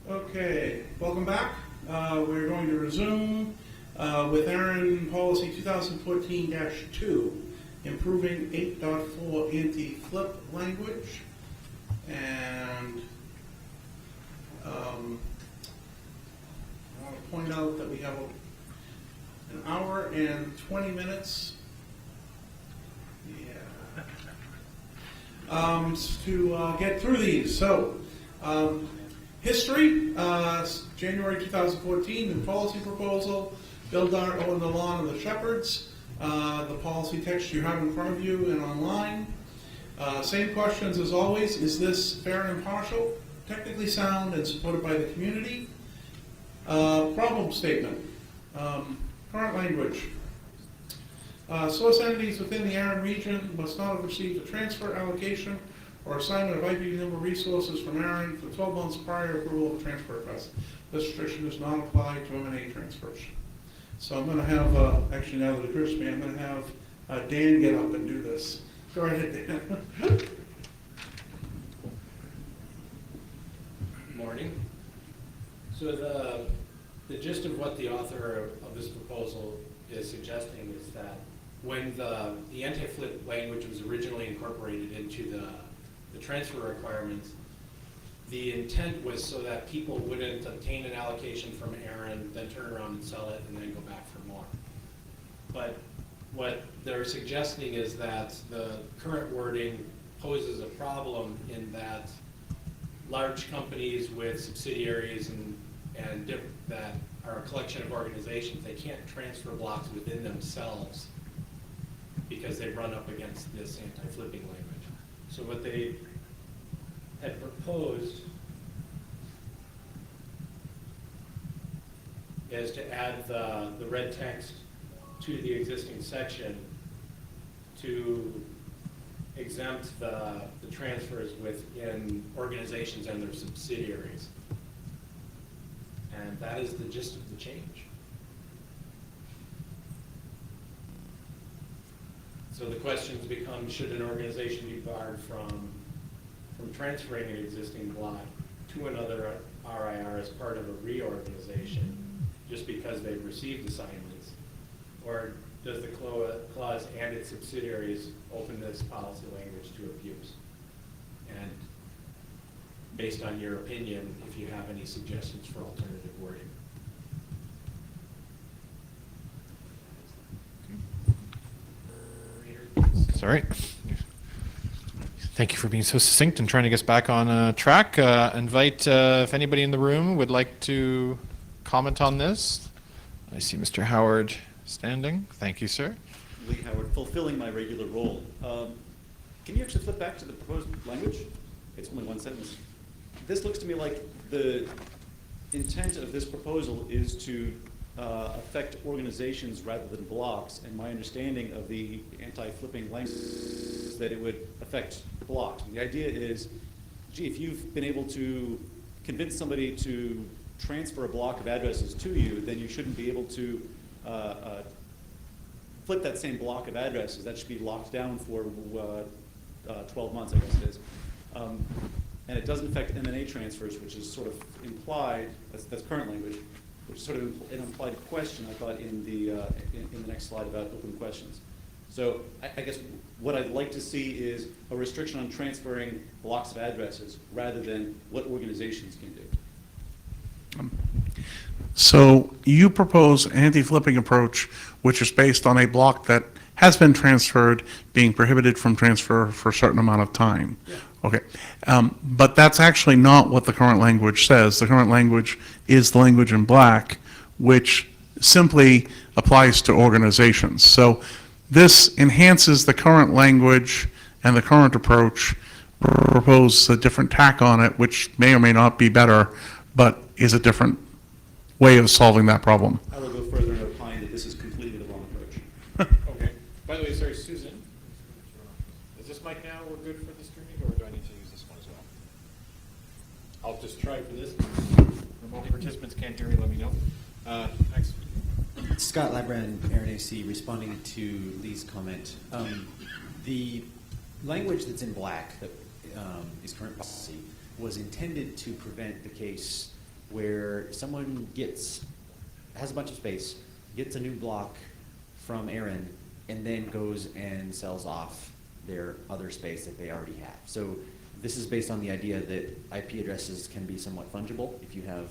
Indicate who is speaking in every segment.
Speaker 1: Okay, welcome back. We're going to resume with ARIN Policy 2014-2, improving 8.4 anti-flip language. And I want to point out that we have an hour and 20 minutes to get through these. So, history, January 2014, new policy proposal, Bill Dart on the lawn of the Shepherds, the policy text you have in front of you and online. Same questions as always. Is this fair and impartial, technically sound, and supported by the community? Problem statement. Current language. Source entities within the ARIN region must not have received a transfer, allocation, or assignment of IP number resources from ARIN for 12 months prior to approval of transfer request. This restriction does not apply to M&A transfers. So I'm going to have, actually now that it occurs to me, I'm going to have Dan get up and do this. Go ahead, Dan.
Speaker 2: Good morning. So the gist of what the author of this proposal is suggesting is that when the anti-flip language was originally incorporated into the transfer requirements, the intent was so that people wouldn't obtain an allocation from ARIN, then turn around and sell it, and then go back for more. But what they're suggesting is that the current wording poses a problem in that large companies with subsidiaries and that are a collection of organizations, they can't transfer blocks within themselves because they run up against this anti-flipping language. So what they had proposed is to add the red text to the existing section to exempt the transfers within organizations and their subsidiaries. And that is the gist of the change. So the questions become, should an organization be barred from transferring an existing block to another RIR as part of a reorganization just because they've received assignments? Or does the clause and its subsidiaries open this policy language to abuse? And based on your opinion, if you have any suggestions for alternative wording.
Speaker 3: That's all right. Thank you for being so succinct and trying to get us back on track. Invite if anybody in the room would like to comment on this. I see Mr. Howard standing. Thank you, sir.
Speaker 4: Lee Howard, fulfilling my regular role. Can you actually flip back to the proposed language? It's only one sentence. This looks to me like the intent of this proposal is to affect organizations rather than blocks, and my understanding of the anti-flipping language is that it would affect blocks. And the idea is, gee, if you've been able to convince somebody to transfer a block of addresses to you, then you shouldn't be able to flip that same block of addresses. That should be locked down for 12 months, I guess it is. And it doesn't affect M&A transfers, which is sort of implied, that's current language, which is sort of an implied question, I thought, in the next slide about open questions. So I guess what I'd like to see is a restriction on transferring blocks of addresses rather than what organizations can do.
Speaker 1: So you propose an anti-flipping approach, which is based on a block that has been transferred, being prohibited from transfer for a certain amount of time.
Speaker 4: Yeah.
Speaker 1: Okay, but that's actually not what the current language says. The current language is the language in black, which simply applies to organizations. So this enhances the current language and the current approach, propose a different tack on it, which may or may not be better, but is a different way of solving that problem.
Speaker 4: I will go further and opine that this is completely the wrong approach.
Speaker 3: Okay. By the way, sorry, Susan, is this mic now? We're good for the streaming, or do I need to use this one as well? I'll just try for this. Remote participants can't hear me, let me know. Next.
Speaker 5: Scott Labrand, ARIN AC, responding to Lee's comment. The language that's in black, that is current policy, was intended to prevent the case where someone has a bunch of space, gets a new block from ARIN, and then goes and sells off their other space that they already have. So this is based on the idea that IP addresses can be somewhat fungible if you have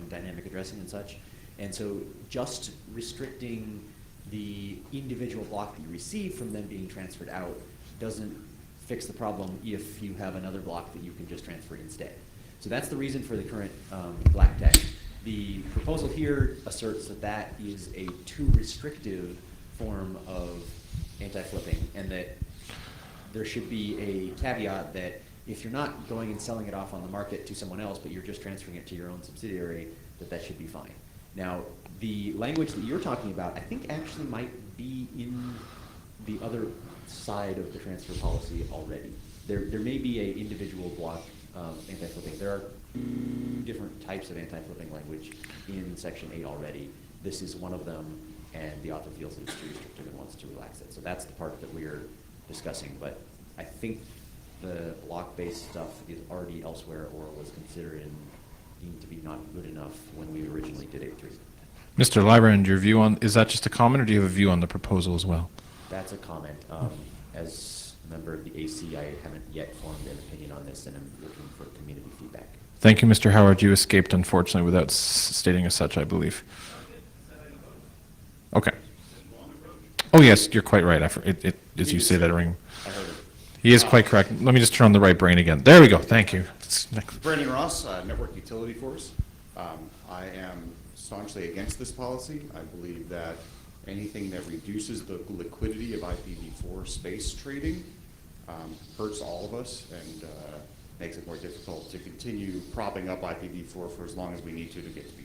Speaker 5: dynamic addressing and such. And so just restricting the individual block that you receive from them being transferred out doesn't fix the problem if you have another block that you can just transfer instead. So that's the reason for the current black text. The proposal here asserts that that is a too restrictive form of anti-flipping, and that there should be a caveat that if you're not going and selling it off on the market to someone else, but you're just transferring it to your own subsidiary, that should be fine. Now, the language that you're talking about, I think actually might be in the other side of the transfer policy already. There may be a individual block anti-flipping. There are two different types of anti-flipping language in Section 8 already. This is one of them, and the author feels that it's too restrictive and wants to relax it. So that's the part that we're discussing, but I think the block-based stuff is already elsewhere or was considered and deemed to be not good enough when we originally did 8.3.
Speaker 3: Mr. Lybrand, your view on, is that just a comment, or do you have a view on the proposal as well?
Speaker 5: That's a comment. As a member of the AC, I haven't yet formed an opinion on this, and I'm looking for community feedback.
Speaker 3: Thank you, Mr. Howard. You escaped, unfortunately, without stating as such, I believe. Okay. Oh, yes, you're quite right. As you say that, ring.
Speaker 4: I heard it.
Speaker 3: He is quite correct. Let me just turn on the right brain again. There we go. Thank you.
Speaker 6: Brandon Ross, Network Utility Force. I am staunchly against this policy. I believe that anything that reduces the liquidity of IPv4 space trading hurts all of us and makes it more difficult to continue propping up IPv4 for as long as we need to get to be.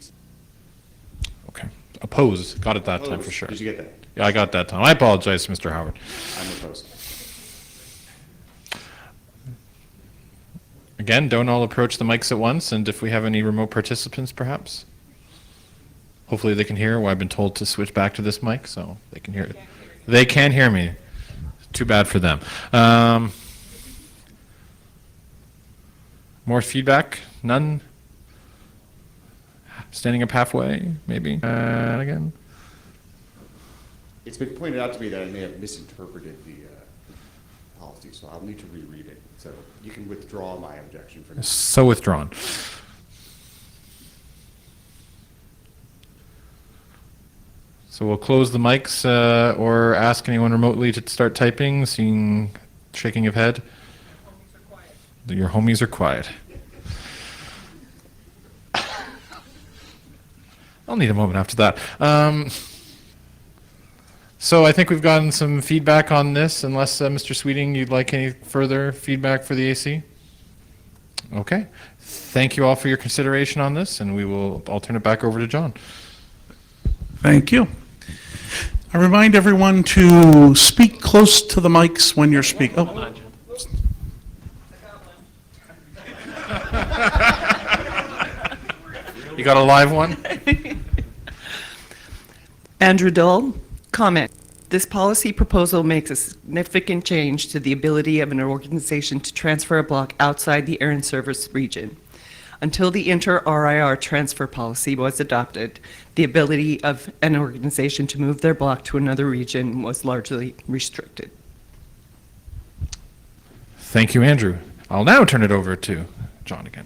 Speaker 3: Okay. Opposed. Got it that time for sure.
Speaker 6: Did you get that?
Speaker 3: Yeah, I got that time. I apologize, Mr. Howard.
Speaker 6: I'm opposed.
Speaker 3: Again, don't all approach the mics at once, and if we have any remote participants, perhaps. Hopefully they can hear. Well, I've been told to switch back to this mic, so they can hear it. They can hear me. Too bad for them. More feedback? None? Standing up halfway, maybe? Again?
Speaker 6: It's been pointed out to me that I may have misinterpreted the policy, so I'll need to reread it. So you can withdraw my objection for now.
Speaker 3: So withdrawn. So we'll close the mics or ask anyone remotely to start typing, seeing shaking of head. Your homies are quiet. I'll need a moment after that. So I think we've gotten some feedback on this, unless Mr. Sweeting, you'd like any further feedback for the AC? Okay. Thank you all for your consideration on this, and I'll turn it back over to John.
Speaker 1: Thank you. I remind everyone to speak close to the mics when you're speaking. Oh.
Speaker 3: You got a live one?
Speaker 7: Andrew Dull, comment. This policy proposal makes a significant change to the ability of an organization to transfer a block outside the ARIN service region. Until the inter-RIR transfer policy was adopted, the ability of an organization to move their block to another region was largely restricted.
Speaker 3: Thank you, Andrew. I'll now turn it over to John again.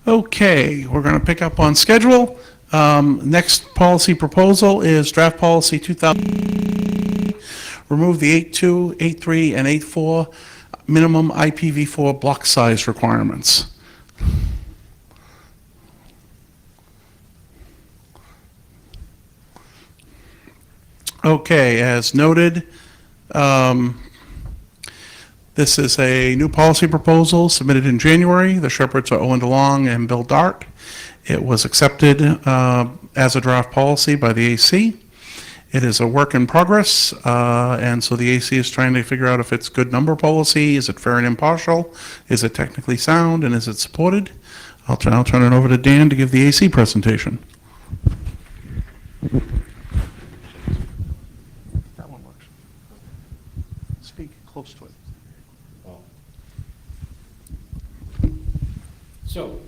Speaker 1: Okay, we're going to pick up on schedule. Next policy proposal is draft policy 2000. Remove the 8.2, 8.3, and 8.4 minimum IPv4 block size requirements. Okay, as noted, this is a new policy proposal submitted in January. The Shepherds are Owen DeLong and Bill Dart. It was accepted as a draft policy by the AC. It is a work in progress, and so the AC is trying to figure out if it's good number policy, is it fair and impartial, is it technically sound, and is it supported? I'll turn it over to Dan to give the AC presentation. That one works. Speak close to it.
Speaker 2: So,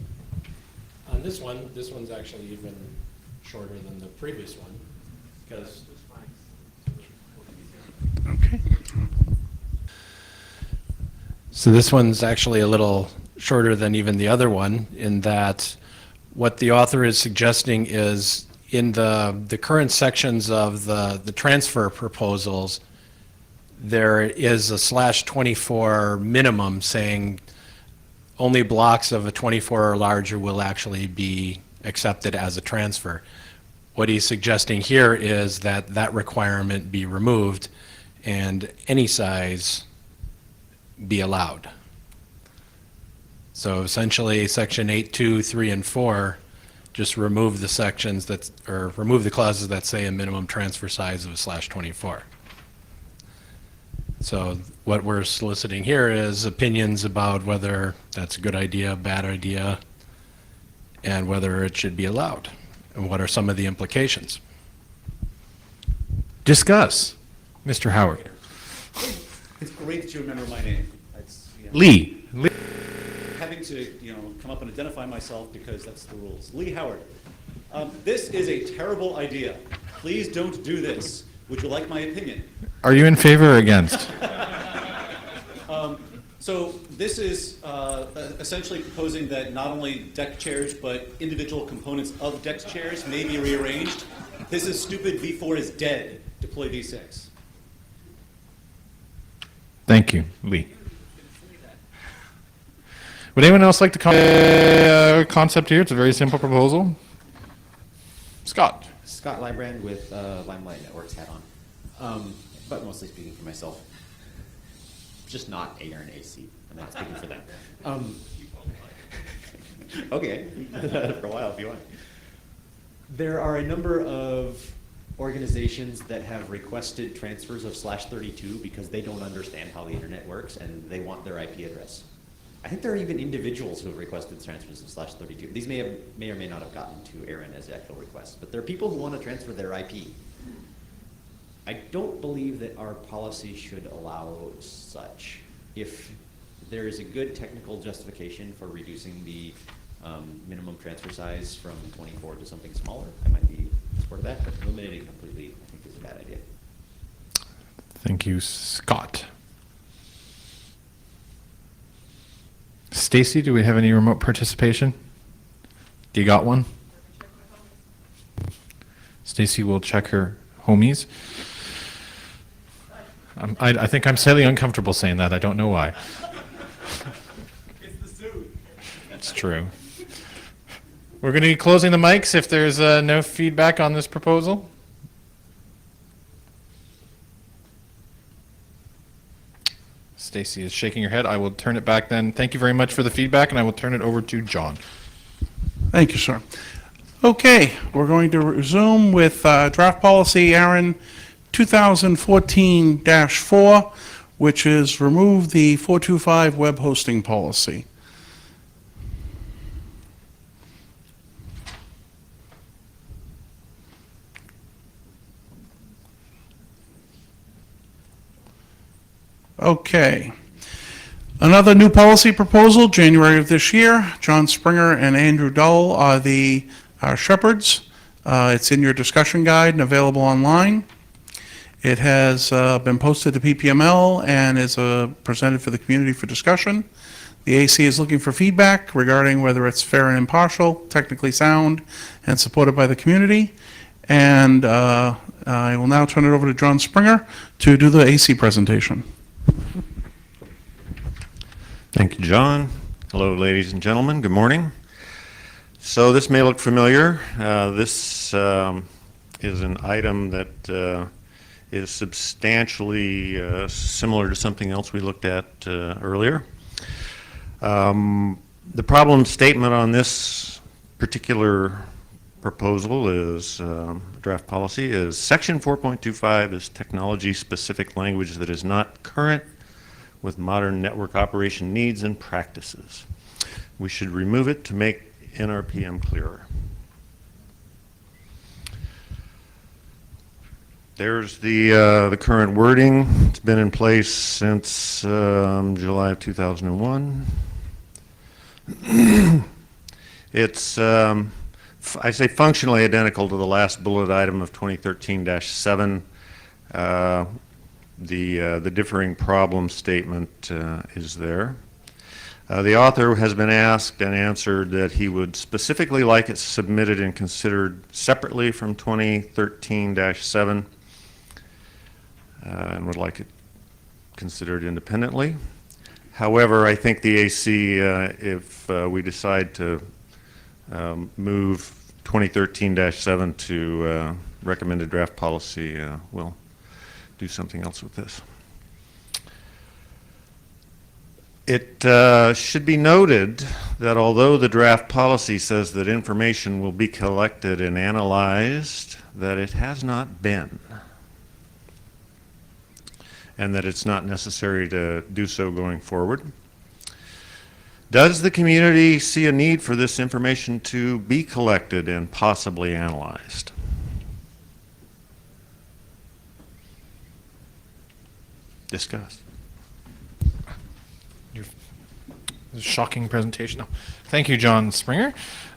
Speaker 2: on this one's actually even shorter than the previous one, because.
Speaker 1: Okay.
Speaker 2: So this one's actually a little shorter than even the other one, in that what the author is suggesting is in the current sections of the transfer proposals, there is a /24 minimum saying only blocks of a 24 or larger will actually be accepted as a transfer. What he's suggesting here is that that requirement be removed and any size be allowed. So essentially, section 8, 2, 3, and 4 just remove the sections that, or remove the clauses that say a minimum transfer size of a /24. So what we're soliciting here is opinions about whether that's a good idea, bad idea, and whether it should be allowed, and what are some of the implications. Discuss, Mr. Howard.
Speaker 4: It's great that you remember my name.
Speaker 3: Lee.
Speaker 4: Having to, come up and identify myself because that's the rules. Lee Howard. This is a terrible idea. Please don't do this. Would you like my opinion?
Speaker 3: Are you in favor or against?
Speaker 4: So this is essentially proposing that not only deck chairs, but individual components of deck chairs may be rearranged. This is stupid. V4 is dead. Deploy V6.
Speaker 3: Thank you, Lee. Would anyone else like to comment concept here? It's a very simple proposal. Scott.
Speaker 5: Scott Librand with Limelight Networks hat on, but mostly speaking for myself. Just not ARIN AC. I'm not speaking for them. Okay, for a while if you want. There are a number of organizations that have requested transfers of /32 because they don't understand how the internet works and they want their IP address. I think there are even individuals who have requested transfers of /32. These may or may not have gotten to ARIN as actual requests, but there are people who want to transfer their IP. I don't believe that our policy should allow such. If there is a good technical justification for reducing the minimum transfer size from 24 to something smaller, I might be in support of that, but eliminating it completely, I think, is a bad idea.
Speaker 3: Thank you, Scott. Stacy, do we have any remote participation? Do you got one? Stacy will check her homies. I think I'm slightly uncomfortable saying that. I don't know why.
Speaker 4: It's the suit.
Speaker 3: It's true. We're going to be closing the mics if there's no feedback on this proposal. Stacy is shaking her head. I will turn it back then. Thank you very much for the feedback, and I will turn it over to John.
Speaker 1: Thank you, sir. Okay, we're going to resume with draft policy ARIN 2014-4, which is remove the 425 web hosting policy. Okay. Another new policy proposal, January of this year. John Springer and Andrew Dull are the shepherds. It's in your discussion guide and available online. It has been posted to PPML and is presented for the community for discussion. The AC is looking for feedback regarding whether it's fair and impartial, technically sound, and supported by the community. And I will now turn it over to John Springer to do the AC presentation.
Speaker 8: Thank you, John. Hello, ladies and gentlemen. Good morning. So this may look familiar. This is an item that is substantially similar to something else we looked at earlier. The problem statement on this particular proposal is, draft policy is section 4.25 is technology-specific language that is not current with modern network operation needs and practices. We should remove it to make NRPM clearer. There's the current wording. It's been in place since July of 2001. It's, I say functionally identical to the last bullet item of 2013-7. The differing problem statement is there. The author has been asked and answered that he would specifically like it submitted and considered separately from 2013-7 and would like it considered independently. However, I think the AC, if we decide to move 2013-7 to recommended draft policy, will do something else with this. It should be noted that although the draft policy says that information will be collected and analyzed, that it has not been, and that it's not necessary to do so going forward. Does the community see a need for this information to be collected and possibly analyzed? Discuss.
Speaker 3: Shocking presentation. No. Thank you, John Springer.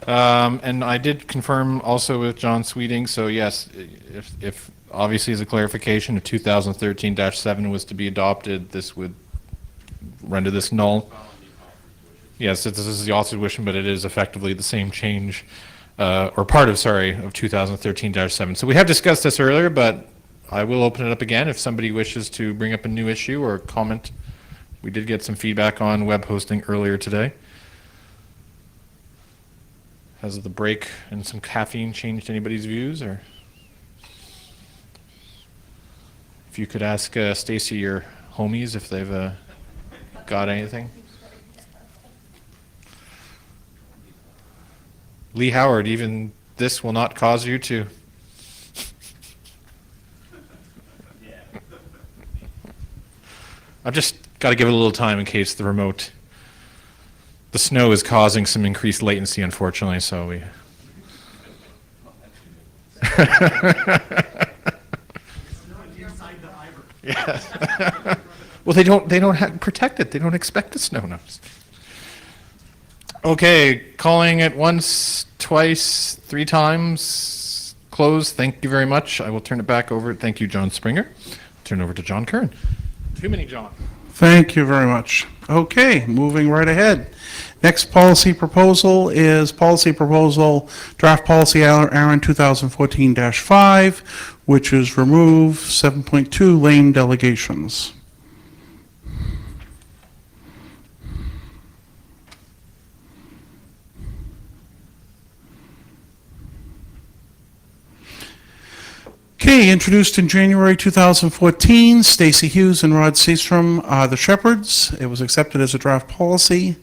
Speaker 3: And I did confirm also with John Sweeting, so yes, if obviously as a clarification, if 2013-7 was to be adopted, this would render this null. Yes, this is the author's wish, but it is effectively the same change, or part of, sorry, of 2013-7. So we have discussed this earlier, but I will open it up again if somebody wishes to bring up a new issue or comment. We did get some feedback on web hosting earlier today. Has the break and some caffeine changed anybody's views, or if you could ask Stacy or homies if they've got anything. Lee Howard, even this will not cause you to. I've just got to give it a little time in case the snow is causing some increased latency, unfortunately, so we. Yeah. Well, they don't protect it. They don't expect the snow. No. Okay, calling it once, twice, 3 times. Close. Thank you very much. I will turn it back over. Thank you, John Springer. Turn over to John Curran. Too many, John.
Speaker 1: Thank you very much. Okay, moving right ahead. Next policy proposal is policy proposal, draft policy ARIN 2014-5, which is remove 7.2 lane delegations. Okay, introduced in January 2014, Stacy Hughes and Rod Seastrom are the Shepherds. It was accepted as a draft policy.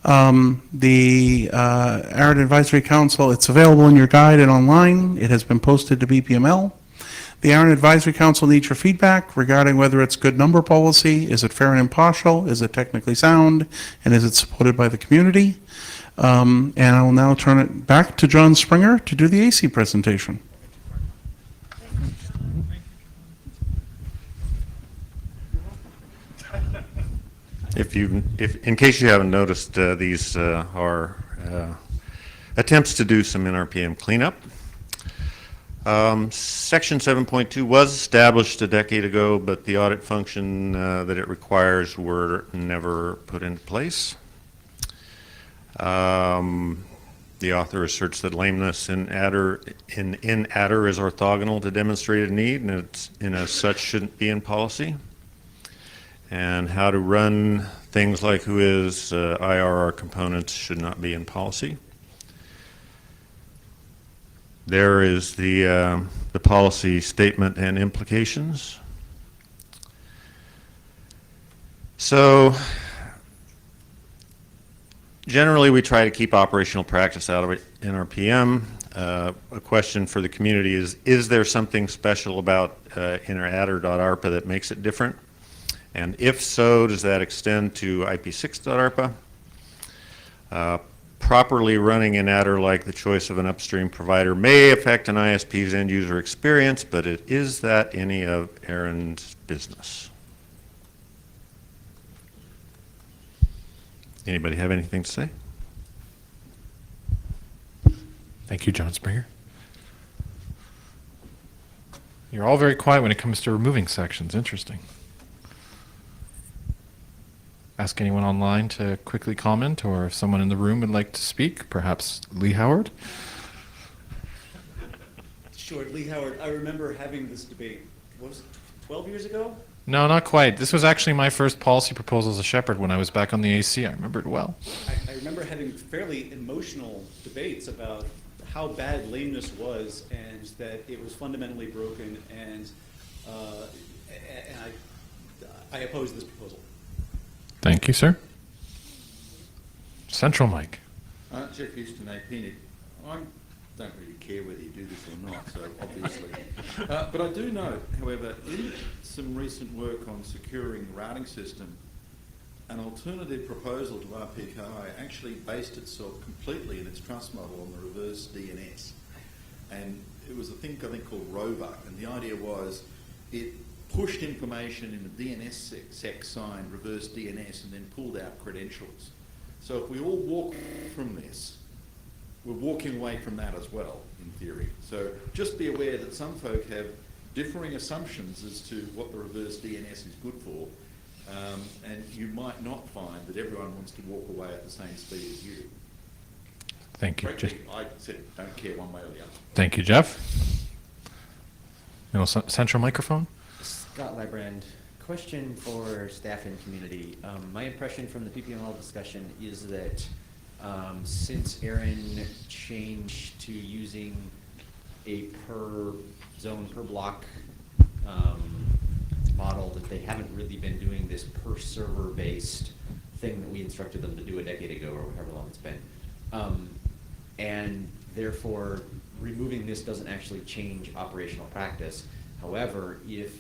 Speaker 1: The ARIN Advisory Council, it's available in your guide and online. It has been posted to BPML. The ARIN Advisory Council needs your feedback regarding whether it's good number policy, is it fair and impartial, is it technically sound, and is it supported by the community? And I will now turn it back to John Springer to do the AC presentation.
Speaker 8: If in case you haven't noticed, these are attempts to do some NRPM cleanup. Section 7.2 was established a decade ago, but the audit function that it requires were never put into place. The author asserts that lameness in adder is orthogonal to demonstrated need, and as such shouldn't be in policy. And how to run things like who is IRR components should not be in policy. There is the policy statement and implications. So generally we try to keep operational practice out of it in our PM. A question for the community is there something special about inner-adder.arpa that makes it different? And if so, does that extend to IP6.ARPA? Properly running an adder like the choice of an upstream provider may affect an ISP's end user experience, but is that any of ARIN's business? Anybody have anything to say?
Speaker 3: Thank you, John Springer. You're all very quiet when it comes to removing sections. Interesting. Ask anyone online to quickly comment, or if someone in the room would like to speak, perhaps Lee Howard.
Speaker 4: Sure, Lee Howard, I remember having this debate, what was it, 12 years ago?
Speaker 3: No, not quite. This was actually my first policy proposal as a shepherd when I was back on the AC. I remember it well.
Speaker 4: I remember having fairly emotional debates about how bad lameness was and that it was fundamentally broken, and I opposed this proposal.
Speaker 3: Thank you, sir. Central mic.
Speaker 9: Jeff Houston, APNIC. I don't really care whether you do this or not, so obviously. But I do know, however, in some recent work on securing the routing system, an alternative proposal to RPKI actually based itself completely in its trust model on the reverse DNS. And it was a thing I think called Roebuck, and the idea was it pushed information in the DNS sec signed reverse DNS and then pulled out credentials. So if we all walk from this, we're walking away from that as well, in theory. So just be aware that some folk have differing assumptions as to what the reverse DNS is good for, and you might not find that everyone wants to walk away at the same speed as you.
Speaker 3: Thank you.
Speaker 9: Frankly, I said don't care one way or the other.
Speaker 3: Thank you, Jeff. Central microphone.
Speaker 5: Scott Librand, question for staff and community. My impression from the PPML discussion is that since ARIN changed to using a per zone, per block model, that they haven't really been doing this per server based thing that we instructed them to do a decade ago or however long it's been. And therefore, removing this doesn't actually change operational practice. However, if,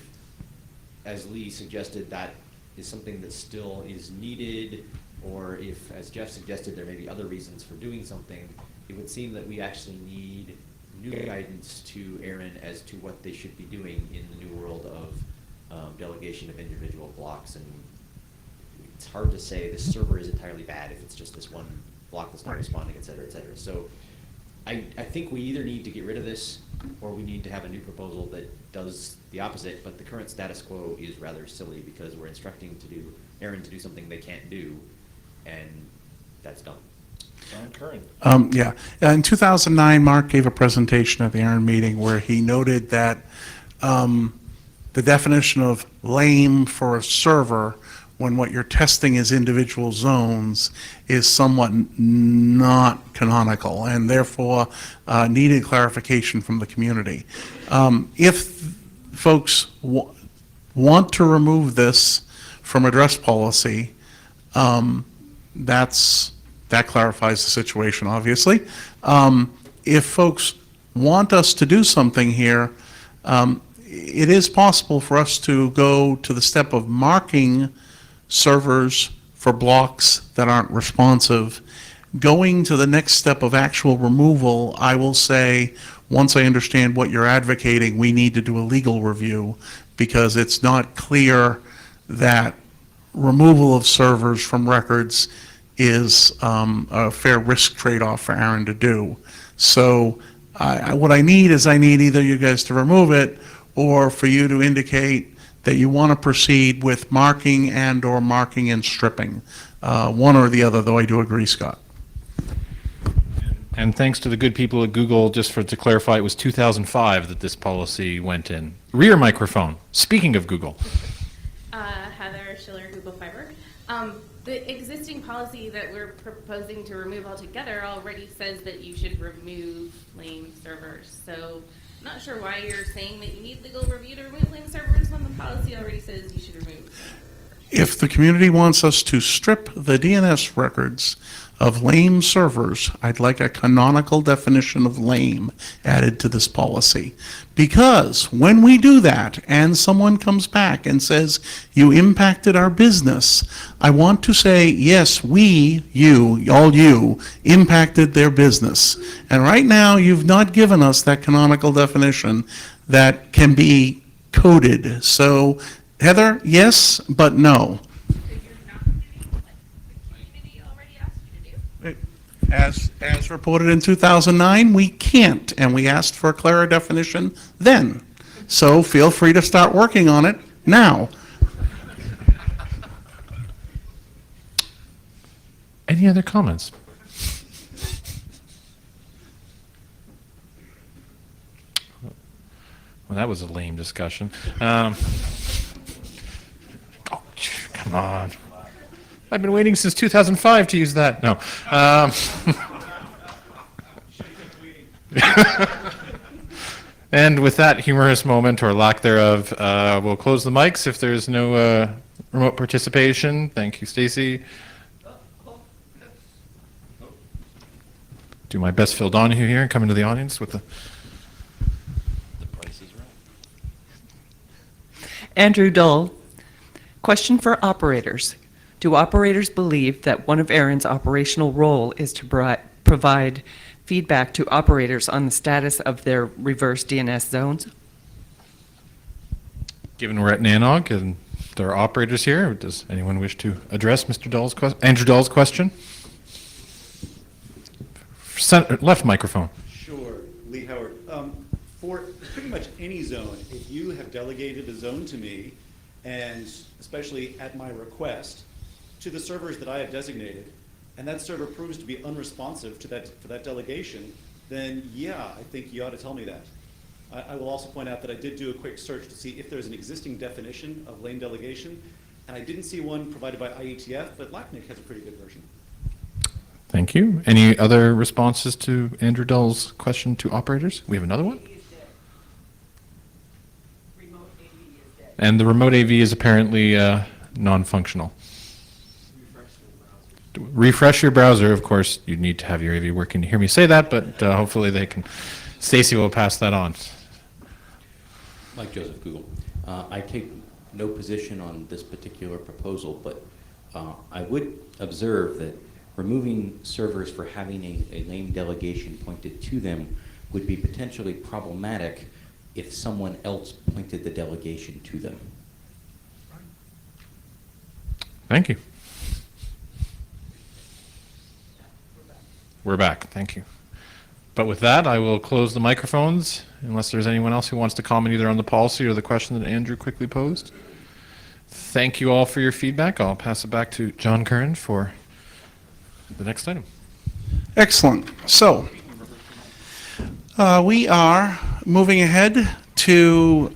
Speaker 5: as Lee suggested, that is something that still is needed, or if, as Jeff suggested, there may be other reasons for doing something, it would seem that we actually need new guidance to ARIN as to what they should be doing in the new world of delegation of individual blocks. And it's hard to say this server is entirely bad if it's just this one block that's not responding, et cetera, et cetera. So I think we either need to get rid of this or we need to have a new proposal that does the opposite, but the current status quo is rather silly because we're instructing ARIN to do something they can't do, and that's dumb.
Speaker 3: John Curran.
Speaker 1: Yeah. In 2009, Mark gave a presentation at the ARIN meeting where he noted that the definition of lame for a server when what you're testing is individual zones is somewhat not canonical and therefore needed clarification from the community. If folks want to remove this from address policy, that clarifies the situation, obviously. If folks want us to do something here, it is possible for us to go to the step of marking servers for blocks that aren't responsive. Going to the next step of actual removal, I will say, once I understand what you're advocating, we need to do a legal review because it's not clear that removal of servers from records is a fair risk trade-off for ARIN to do. So what I need is either you guys to remove it or for you to indicate that you want to proceed with marking and/or marking and stripping. One or the other, though I do agree, Scott.
Speaker 3: And thanks to the good people at Google, just to clarify, it was 2005 that this policy went in. Rear microphone. Speaking of Google.
Speaker 10: Heather Schiller, Google Fiber. The existing policy that we're proposing to remove altogether already says that you should remove lame servers. So I'm not sure why you're saying that you need legal review to remove lame servers when the policy already says you should remove.
Speaker 1: If the community wants us to strip the DNS records of lame servers, I'd like a canonical definition of lame added to this policy. Because when we do that and someone comes back and says, you impacted our business, I want to say, yes, all you, impacted their business. And right now, you've not given us that canonical definition that can be coded. So, Heather, yes, but no. As reported in 2009, we can't, and we asked for a clearer definition then. So feel free to start working on it now.
Speaker 3: Any other comments? Well, that was a lame discussion. Oh, come on. I've been waiting since 2005 to use that. No. And with that humorous moment, or lack thereof, we'll close the mics if there's no remote participation. Thank you, Stacy. Do my best Phil Donahue here and come into the audience with the...
Speaker 7: Andrew Dull, question for operators. Do operators believe that one of ARIN's operational role is to provide feedback to operators on the status of their reverse DNS zones?
Speaker 3: Given we're at NANOG and there are operators here, does anyone wish to address Andrew Dull's question? Left microphone.
Speaker 4: Sure, Lee Howard. For pretty much any zone, if you have delegated a zone to me, and especially at my request, to the servers that I have designated, and that server proves to be unresponsive to that delegation, then yeah, I think you ought to tell me that. I will also point out that I did do a quick search to see if there's an existing definition of lane delegation, and I didn't see one provided by IETF, but LACNIC has a pretty good version.
Speaker 3: Thank you. Any other responses to Andrew Dull's question to operators? We have another one? And the remote AV is apparently non-functional. Refresh your browser. Of course, you need to have your AV working to hear me say that, but hopefully they can. Stacy will pass that on.
Speaker 11: Mike Joseph, Google. I take no position on this particular proposal, but I would observe that removing servers for having a lame delegation pointed to them would be potentially problematic if someone else pointed the delegation to them.
Speaker 3: Thank you. We're back. Thank you. But with that, I will close the microphones unless there's anyone else who wants to comment either on the policy or the question that Andrew quickly posed. Thank you all for your feedback. I'll pass it back to John Curran for the next item.
Speaker 1: Excellent. So, we are moving ahead to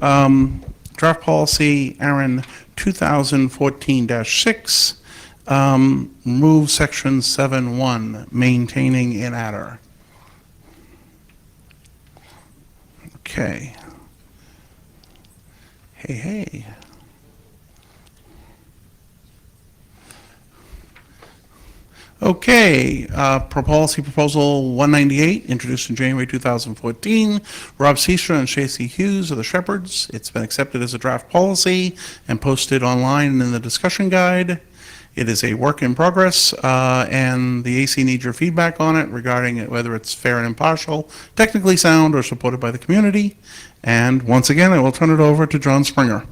Speaker 1: draft policy ARIN 2014-6, remove section 7.1, maintaining in adder. Okay. Hey. Okay, policy proposal 198, introduced in January 2014. Rob Seistra and Shacey Hughes of the Shepherds. It's been accepted as a draft policy and posted online and in the discussion guide. It is a work in progress, and the AC needs your feedback on it regarding whether it's fair and impartial, technically sound, or supported by the community. And once again, I will turn it over to John Springer.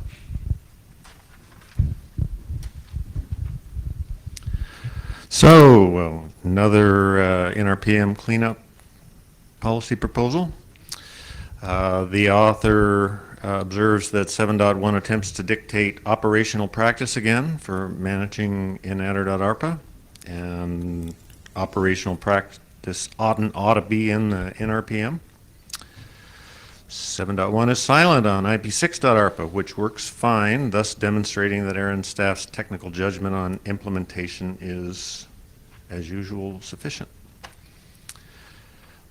Speaker 8: So, another NRPM cleanup policy proposal. The author observes that 7.1 attempts to dictate operational practice again for managing in adder.arpa, and operational practice ought to be in the NRPM. 7.1 is silent on IP6.arpa, which works fine, thus demonstrating that ARIN staff's technical judgment on implementation is, as usual, sufficient.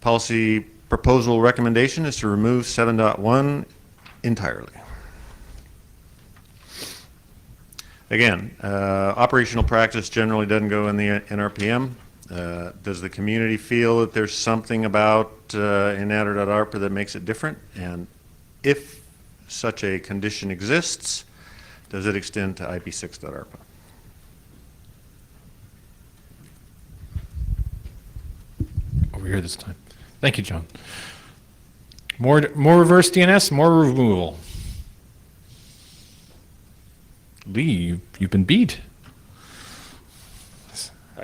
Speaker 8: Policy proposal recommendation is to remove 7.1 entirely. Again, operational practice generally doesn't go in the NRPM. Does the community feel that there's something about inadder.arpa that makes it different? And if such a condition exists, does it extend to IP6.arpa?
Speaker 3: Over here this time. Thank you, John. More reverse DNS, more removal. Lee, you've been beat.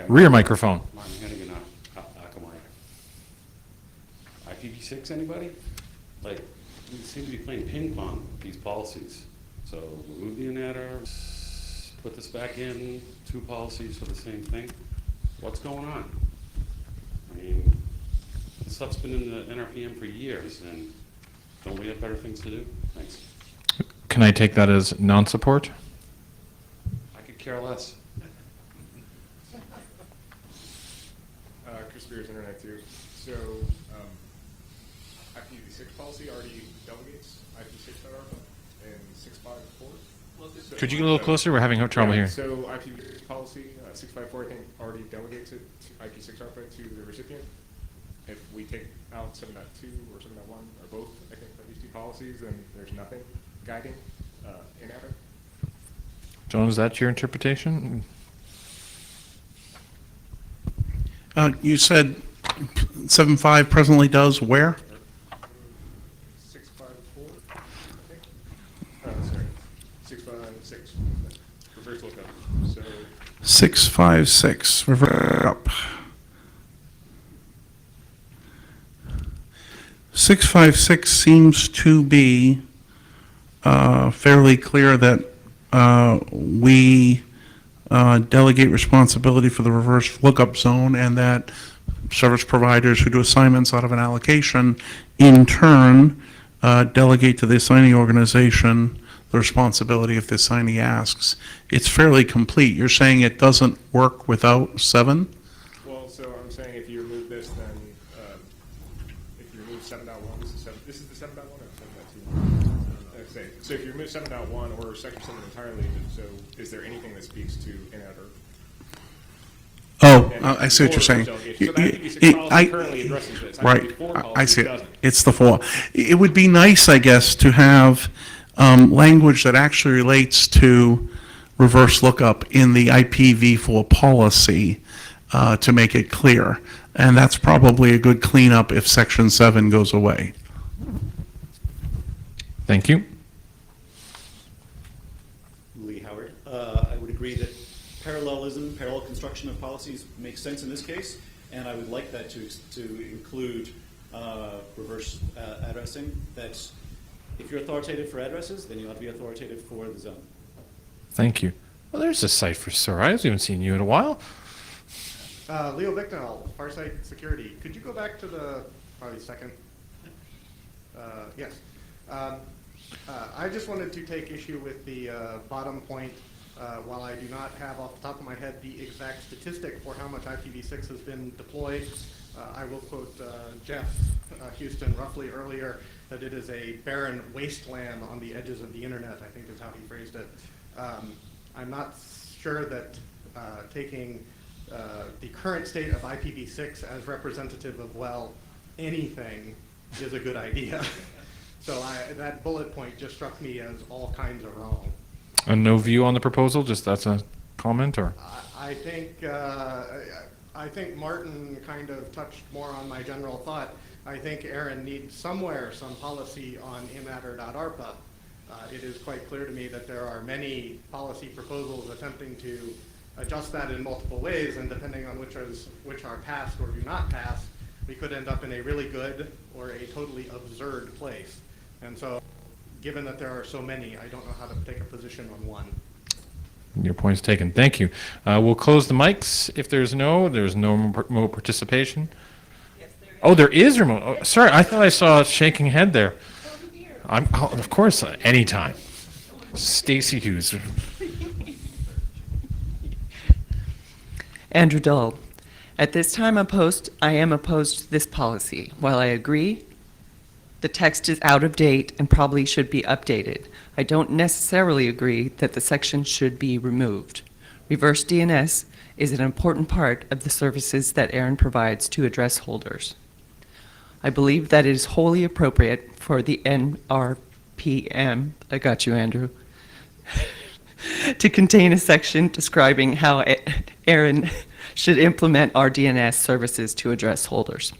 Speaker 3: Rear microphone.
Speaker 11: I'm heading in a
Speaker 12: IP6, anybody? Like, we seem to be playing ping pong, these policies. So remove the inadder, put this back in, 2 policies for the same thing. What's going on? I mean, this stuff's been in the NRPM for years, and don't we have better things to do? Thanks.
Speaker 3: Can I take that as non-support?
Speaker 12: I could care less.
Speaker 13: Chris Spears, Internet 2. So, IPv6 policy already delegates IP6.ARPA and 654.
Speaker 3: Could you get a little closer? We're having trouble here.
Speaker 13: So, IPv6 policy 654, I think, already delegates it to IP6.ARPA to the recipient. If we take out 7.2 or 7.1 or both, I think, of these 2 policies, then there's nothing guiding inadder.
Speaker 3: John, is that your interpretation?
Speaker 1: You said 7.5 presently does where?
Speaker 13: 654, I think. Sorry, 656. Reverse lookup. So
Speaker 1: 656, reverse up. 656 seems to be fairly clear that we delegate responsibility for the reverse lookup zone, and that service providers who do assignments out of an allocation in turn delegate to the assigning organization the responsibility if the assignee asks. It's fairly complete. You're saying it doesn't work without 7?
Speaker 13: well, so I'm saying if you remove this, then if you remove 7.1, this is the 7.1 or 7.2? So if you remove 7.1 or Section 7 entirely, so is there anything that speaks to inadder?
Speaker 1: Oh, I see what you're saying.
Speaker 13: So the IPv6 policy currently addresses this.
Speaker 1: Right,
Speaker 13: IPv4
Speaker 1: I
Speaker 13: policy
Speaker 1: see it.
Speaker 13: doesn't.
Speaker 1: It's the 4. It would be nice, I guess, to have language that actually relates to reverse lookup in the IPv4 policy to make it clear. And that's probably a good cleanup if Section 7 goes away.
Speaker 3: Thank you.
Speaker 4: Lee Howard. I would agree that parallelism, parallel construction of policies makes sense in this case, and I would like that to include reverse addressing. That if you're authoritative for addresses, then you ought to be authoritative for the zone.
Speaker 3: Thank you. Well, there's a site for Sir. I haven't seen you in a while.
Speaker 14: Leo Bicknell, Farsight Security. Could you go back to the probably second? Yes. I just wanted to take issue with the bottom point. While I do not have off the top of my head the exact statistic for how much IPv6 has been deployed, I will quote Jeff Houston roughly earlier that it is a barren wasteland on the edges of the internet, I think is how he phrased it. I'm not sure that taking the current state of IPv6 as representative of, well, anything is a good idea. So that bullet point just struck me as all kinds of wrong.
Speaker 3: And no view on the proposal? Just that's a comment, or?
Speaker 14: I think Martin kind of touched more on my general thought. I think ARIN needs somewhere some policy on inadder.arpa. It is quite clear to me that there are many policy proposals attempting to adjust that in multiple ways, and depending on which are passed or do not pass, we could end up in a really good or a totally absurd place. And so, given that there are so many, I don't know how to take a position on one.
Speaker 3: Your point's taken. Thank you. We'll close the mics if there's no remote participation. Yes, there is. Oh, there is remote. Oh, sorry, I thought I saw a shaking head there. Of course, anytime. Stacy Hughes.
Speaker 7: Andrew Dahl. At this time, I am opposed to this policy. While I agree the text is out of date and probably should be updated, I don't necessarily agree that the section should be removed. Reverse DNS is an important part of the services that ARIN provides to address holders. I believe that it is wholly appropriate for the NRPM, I got you, Andrew, to contain a section describing how ARIN should implement our DNS services to address holders.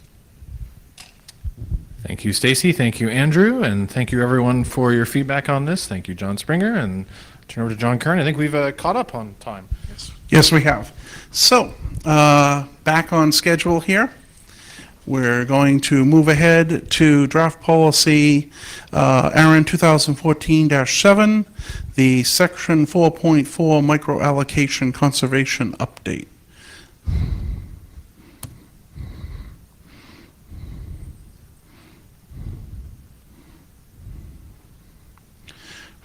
Speaker 3: Thank you, Stacy. Thank you, Andrew. And thank you, everyone, for your feedback on this. Thank you, John Springer. And turn over to John Kern. I think we've caught up on time.
Speaker 1: Yes, we have. So, back on schedule here. We're going to move ahead to draft policy ARIN 2014-7, the section 4.4 micro allocation conservation update.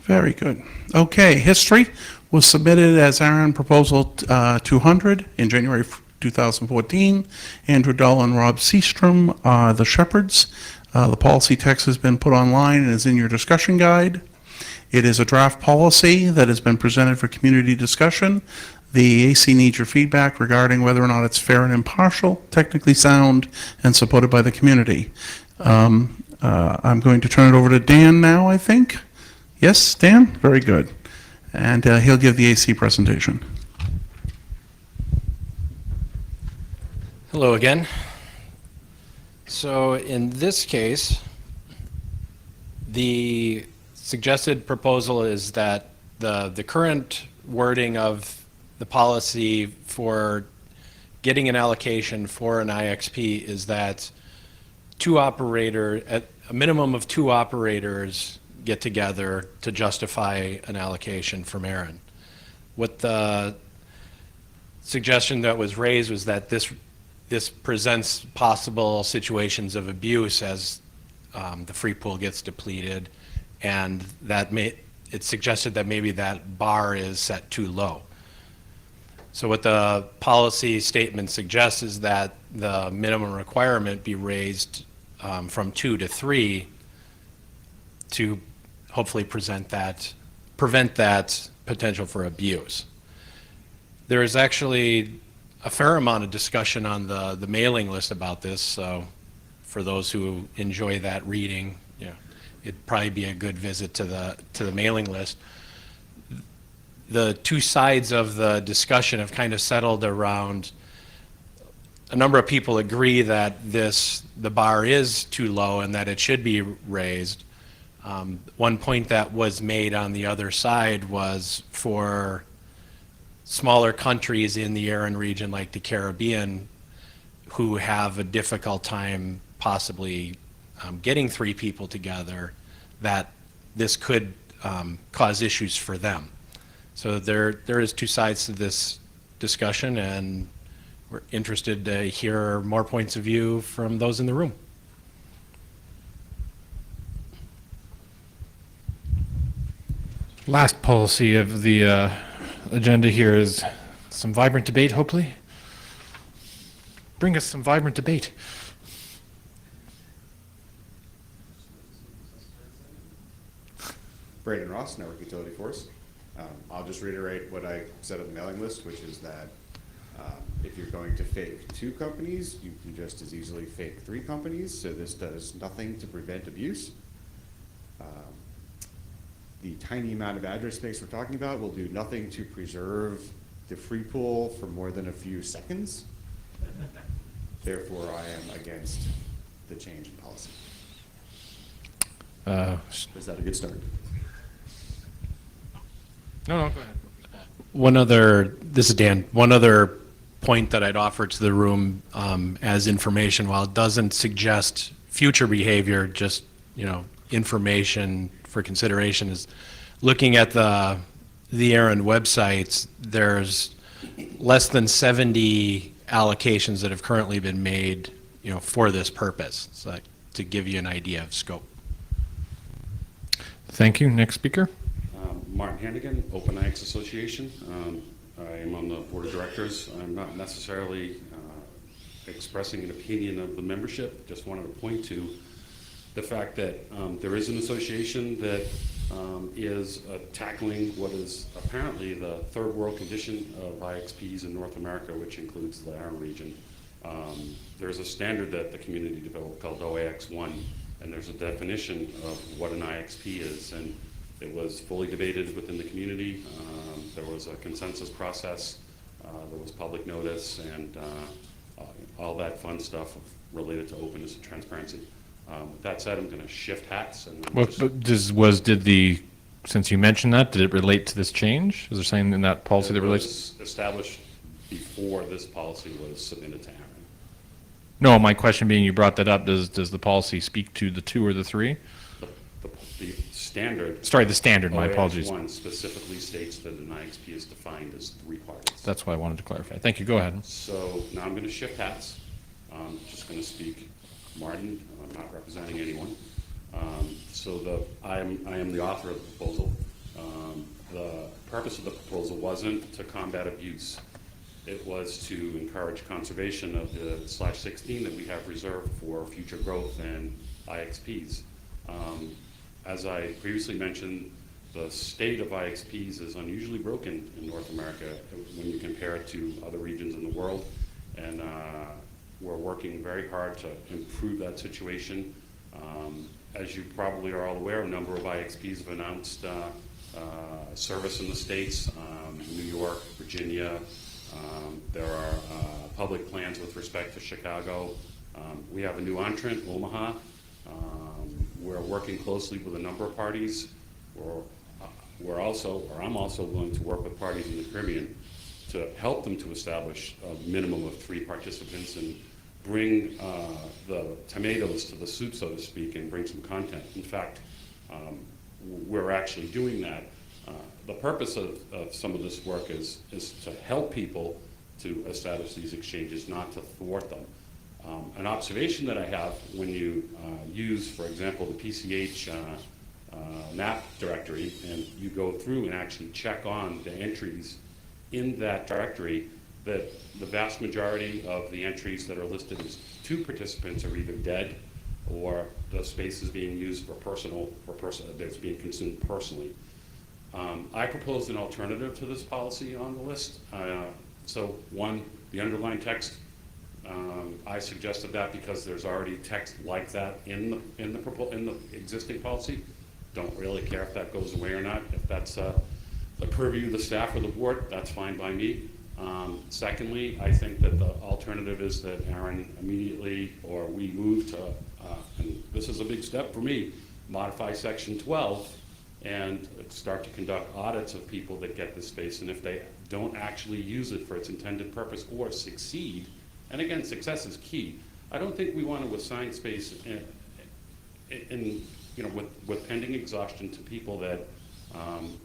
Speaker 1: Very good. Okay, history was submitted as ARIN Proposal 200 in January 2014. Andrew Dull and Rob Seastrom are the shepherds. The policy text has been put online and is in your discussion guide. It is a draft policy that has been presented for community discussion. The AC needs your feedback regarding whether or not it's fair and impartial, technically sound, and supported by the community. I'm going to turn it over to Dan now, I think. Yes, Dan? Very good. And he'll give the AC presentation.
Speaker 2: Hello again. So in this case, the suggested proposal is that the current wording of the policy for getting an allocation for an IXP is that at a minimum of 2 operators get together to justify an allocation from ARIN. What the suggestion that was raised was that this presents possible situations of abuse as the free pool gets depleted, and that it suggested that maybe that bar is set too low. So what the policy statement suggests is that the minimum requirement be raised from 2 to 3 to hopefully prevent that potential for abuse. There is actually a fair amount of discussion on the mailing list about this, so for those who enjoy that reading, it'd probably be a good visit to the mailing list. The two sides of the discussion have kind of settled around a number of people agree that the bar is too low and that it should be raised. One point that was made on the other side was for smaller countries in the ARIN region like the Caribbean who have a difficult time possibly getting 3 people together, that this could cause issues for them. So there is 2 sides to this discussion, and we're interested to hear more points of view from those in the room.
Speaker 3: Last policy of the agenda here is some vibrant debate, hopefully. Bring us some vibrant debate.
Speaker 6: Braden Ross, Network Utility Force. I'll just reiterate what I said on the mailing list, which is that if you're going to fake 2 companies, you can just as easily fake 3 companies, so this does nothing to prevent abuse. The tiny amount of address space we're talking about will do nothing to preserve the free pool for more than a few seconds. Therefore, I am against the change in policy. Is that a good start?
Speaker 3: No, go ahead.
Speaker 2: This is Dan. One other point that I'd offer to the room as information, while it doesn't suggest future behavior, just information for consideration, is looking at the ARIN websites. There's less than 70 allocations that have currently been made, for this purpose. So to give you an idea of scope.
Speaker 3: Thank you. Next speaker.
Speaker 12: Martin Hannigan, Open IX Association. I am on the board of directors. I'm not necessarily expressing an opinion of the membership. Just wanted to point to the fact that there is an association that is tackling what is apparently the third world condition of IXPs in North America, which includes the ARIN region. There's a standard that the community developed called OAX1, and there's a definition of what an IXP is, and it was fully debated within the community. There was a consensus process, there was public notice, and all that fun stuff related to openness and transparency. With that said, I'm going to shift hats. And
Speaker 3: since you mentioned that, did it relate to this change? Is there something in that policy that relates?
Speaker 12: It was established before this policy was submitted to ARIN.
Speaker 3: No, my question being, you brought that up, does the policy speak to the 2 or the 3?
Speaker 12: The standard.
Speaker 3: Sorry, the standard, my
Speaker 12: OAX
Speaker 3: apologies.
Speaker 12: 1 specifically states that an IXP is defined as 3 parties.
Speaker 3: That's why I wanted to clarify. Thank you, go ahead.
Speaker 12: So now I'm going to shift hats. I'm just going to speak Martin. I'm not representing anyone. I am the author of the proposal. The purpose of the proposal wasn't to combat abuse. It was to encourage conservation of the /16 that we have reserved for future growth and IXPs. As I previously mentioned, the state of IXPs is unusually broken in North America when you compare it to other regions in the world. And we're working very hard to improve that situation. As you probably are all aware, a number of IXPs have announced service in the states, New York, Virginia. There are public plans with respect to Chicago. We have a new entrant, Omaha. We're working closely with a number of parties. I'm also willing to work with parties in the Caribbean to help them to establish a minimum of 3 participants and bring the tomatoes to the soup, so to speak, and bring some content. In fact, we're actually doing that. The purpose of some of this work is to help people to establish these exchanges, not to thwart them. An observation that I have when you use, for example, the PCH map directory, and you go through and actually check on the entries in that directory, that the vast majority of the entries that are listed as 2 participants are either dead or the space is being used for that's being consumed personally. I proposed an alternative to this policy on the list. So one, the underlying text, I suggested that because there's already text like that in the existing policy. Don't really care if that goes away or not. If that's the purview of the staff or the board, that's fine by me. Secondly, I think that the alternative is that ARIN immediately, or we move to, and this is a big step for me, modify section 12 and start to conduct audits of people that get this space, and if they don't actually use it for its intended purpose or succeed, and again, success is key. I don't think we want to assign space with pending exhaustion to people that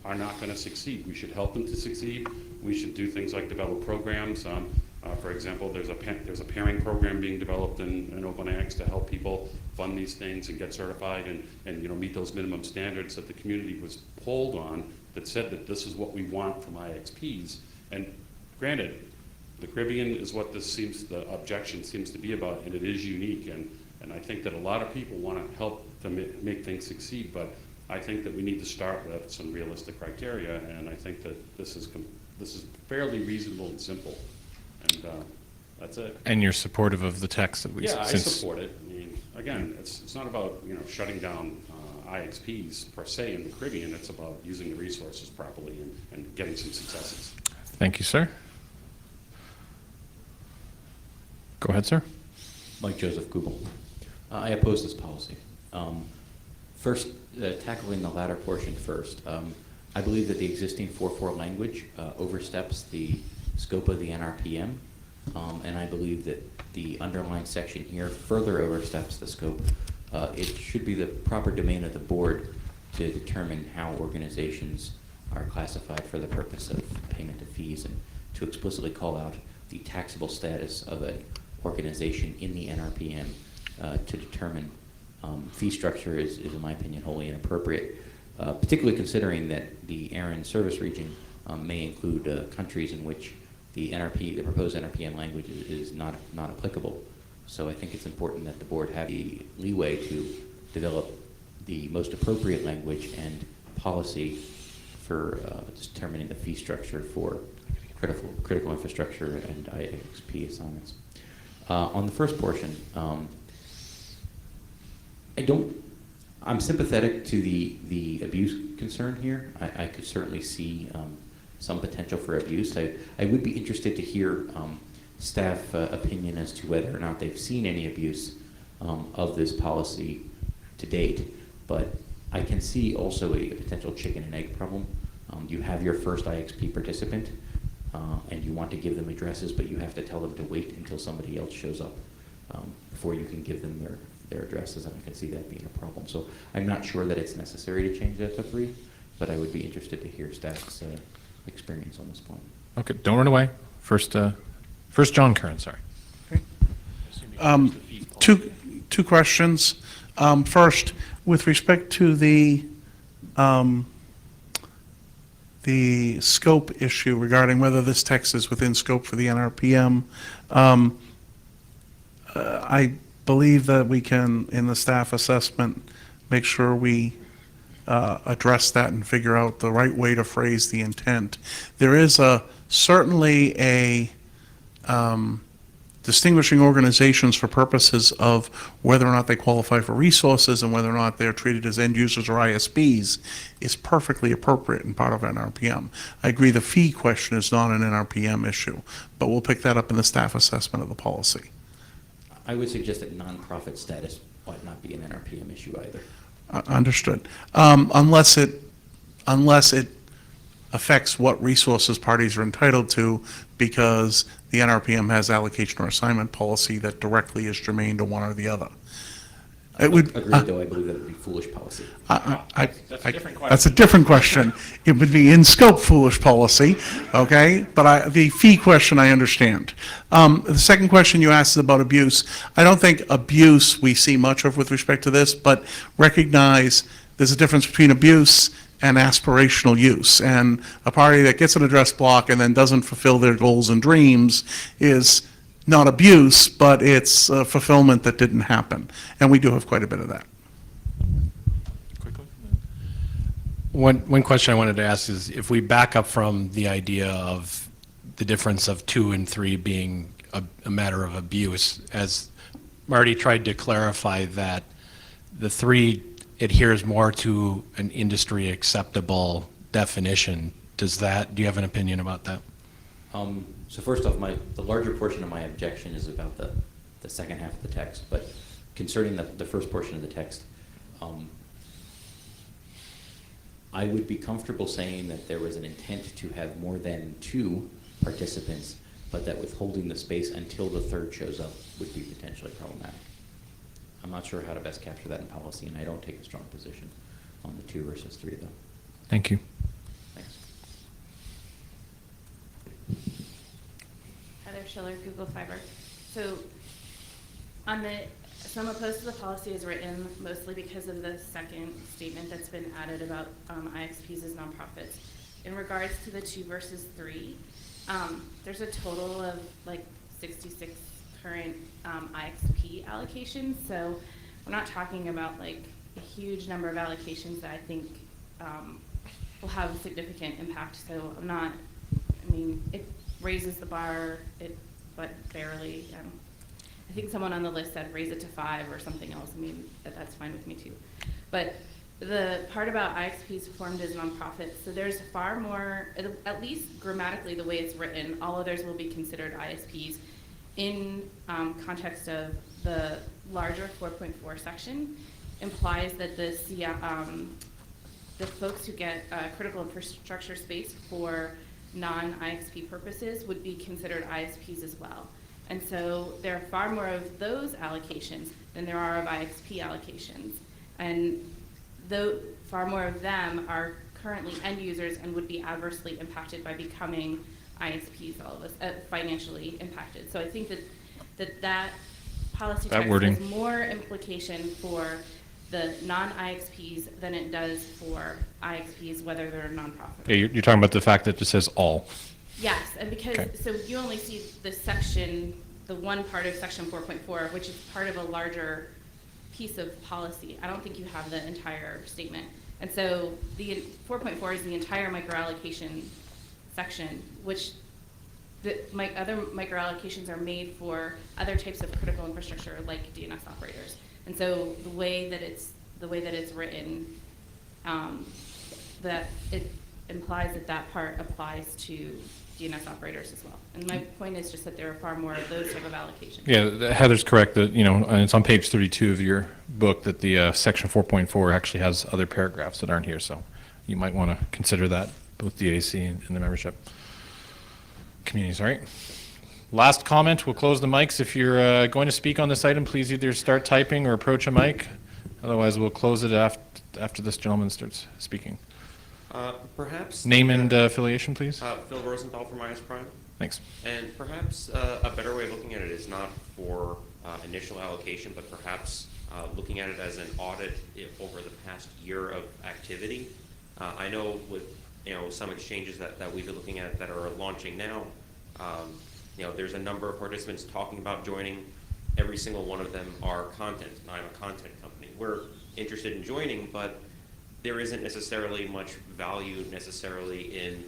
Speaker 12: are not going to succeed. We should help them to succeed. We should do things like develop programs. For example, there's a pairing program being developed in OpenAX to help people fund these things and get certified and meet those minimum standards that the community was polled on, that said that this is what we want from IXPs. And granted, the Caribbean is what the objection seems to be about, and it is unique. And I think that a lot of people want to help to make things succeed, but I think that we need to start with some realistic criteria, and I think that this is fairly reasonable and simple. And that's it.
Speaker 3: And you're supportive of the text that we...
Speaker 12: Yeah, I support it. I mean, again, it's not about shutting down IXPs per se in the Caribbean. It's about using the resources properly and getting some successes.
Speaker 3: Thank you, sir. Go ahead, sir.
Speaker 11: Mike Joseph, Google. I oppose this policy. First, tackling the latter portion first. I believe that the existing 4.4 language oversteps the scope of the NRPM, and I believe that the underlying section here further oversteps the scope. It should be the proper domain of the board to determine how organizations are classified for the purpose of payment of fees, and to explicitly call out the taxable status of an organization in the NRPM to determine fee structure is, in my opinion, wholly inappropriate, particularly considering that the ARIN service region may include countries in which the proposed NRPM language is not applicable. So I think it's important that the board have the leeway to develop the most appropriate language and policy for determining the fee structure for critical infrastructure and IXP assignments. On the first portion, I'm sympathetic to the abuse concern here. I could certainly see some potential for abuse. I would be interested to hear staff opinion as to whether or not they've seen any abuse of this policy to date. But I can see also a potential chicken and egg problem. You have your first IXP participant, and you want to give them addresses, but you have to tell them to wait until somebody else shows up. before you can give them their addresses, and I can see that being a problem. So I'm not sure that it's necessary to change that to 3, but I would be interested to hear staff's experience on this point.
Speaker 3: Okay, don't run away. First John Curran, sorry.
Speaker 1: Two questions. First, with respect to the scope issue regarding whether this text is within scope for the NRPM, I believe that we can, in the staff assessment, make sure we address that and figure out the right way to phrase the intent. There is certainly a distinguishing organizations for purposes of whether or not they qualify for resources and whether or not they're treated as end users or ISPs is perfectly appropriate and part of NRPM. I agree the fee question is not an NRPM issue, but we'll pick that up in the staff assessment of the policy.
Speaker 11: I would suggest that nonprofit status might not be an NRPM issue either.
Speaker 1: Understood. Unless it affects what resources parties are entitled to, because the NRPM has allocation or assignment policy that directly is germane to one or the other. It would.
Speaker 11: Agreed, though, I believe that would be foolish policy.
Speaker 2: That's a different question.
Speaker 1: That's a different question. It would be in scope foolish policy, okay? But the fee question I understand. The second question you asked is about abuse. I don't think abuse we see much of with respect to this, but recognize there's a difference between abuse and aspirational use. And a party that gets an address block and then doesn't fulfill their goals and dreams is not abuse, but it's fulfillment that didn't happen. And we do have quite a bit of that.
Speaker 2: One question I wanted to ask is, if we back up from the idea of the difference of 2 and 3 being a matter of abuse, as Marty tried to clarify that the 3 adheres more to an industry acceptable definition, do you have an opinion about that?
Speaker 11: So first off, the larger portion of my objection is about the second half of the text, but concerning the first portion of the text, I would be comfortable saying that there was an intent to have more than 2 participants, but that withholding the space until the 3rd shows up would be potentially problematic. I'm not sure how to best capture that in policy, and I don't take a strong position on the 2 versus 3, though.
Speaker 3: Thank you.
Speaker 11: Thanks.
Speaker 10: Heather Schiller, Google Fiber. So I'm opposed to the policy as written, mostly because of the second statement that's been added about IXPs as nonprofits. In regards to the 2 versus 3, there's a total of like 66 current IXP allocations, so we're not talking about like a huge number of allocations that I think will have a significant impact. So it raises the bar, but barely. I think someone on the list said raise it to 5 or something else. That's fine with me too. But the part about IXPs formed as nonprofits, so there's far more, at least grammatically the way it's written, all others will be considered ISPs in context of the larger 4.4 section implies that the folks who get critical infrastructure space for non-IXP purposes would be considered ISPs as well. And so there are far more of those allocations than there are of IXP allocations. And though far more of them are currently end users and would be adversely impacted by becoming ISPs, all of us, financially impacted. So I think that policy text has more implication for the non-IXPs than it does for IXPs, whether they're nonprofit.
Speaker 3: Yeah, you're talking about the fact that it says all.
Speaker 10: Yes, and because, so you only see the section, the one part of section 4.4, which is part of a larger piece of policy. I don't think you have the entire statement. And so the 4.4 is the entire microallocation section, which other microallocations are made for other types of critical infrastructure like DNS operators. And so the way that it's written, that it implies that part applies to DNS operators as well. And my point is just that there are far more of those type of allocations.
Speaker 3: Yeah, Heather's correct that, and it's on page 32 of your book that the section 4.4 actually has other paragraphs that aren't here. So you might want to consider that, both the AC and the membership communities. All right. Last comment, we'll close the mics. If you're going to speak on this item, please either start typing or approach a mic. Otherwise, we'll close it after this gentleman starts speaking.
Speaker 15: Perhaps.
Speaker 3: Name and affiliation, please.
Speaker 15: Phil Rosenthal from IS Prime.
Speaker 3: Thanks.
Speaker 15: And perhaps a better way of looking at it is not for initial allocation, but perhaps looking at it as an audit over the past year of activity. I know with some exchanges that we've been looking at that are launching now, there's a number of participants talking about joining. Every single one of them are content, and I'm a content company. We're interested in joining, but there isn't necessarily much value necessarily in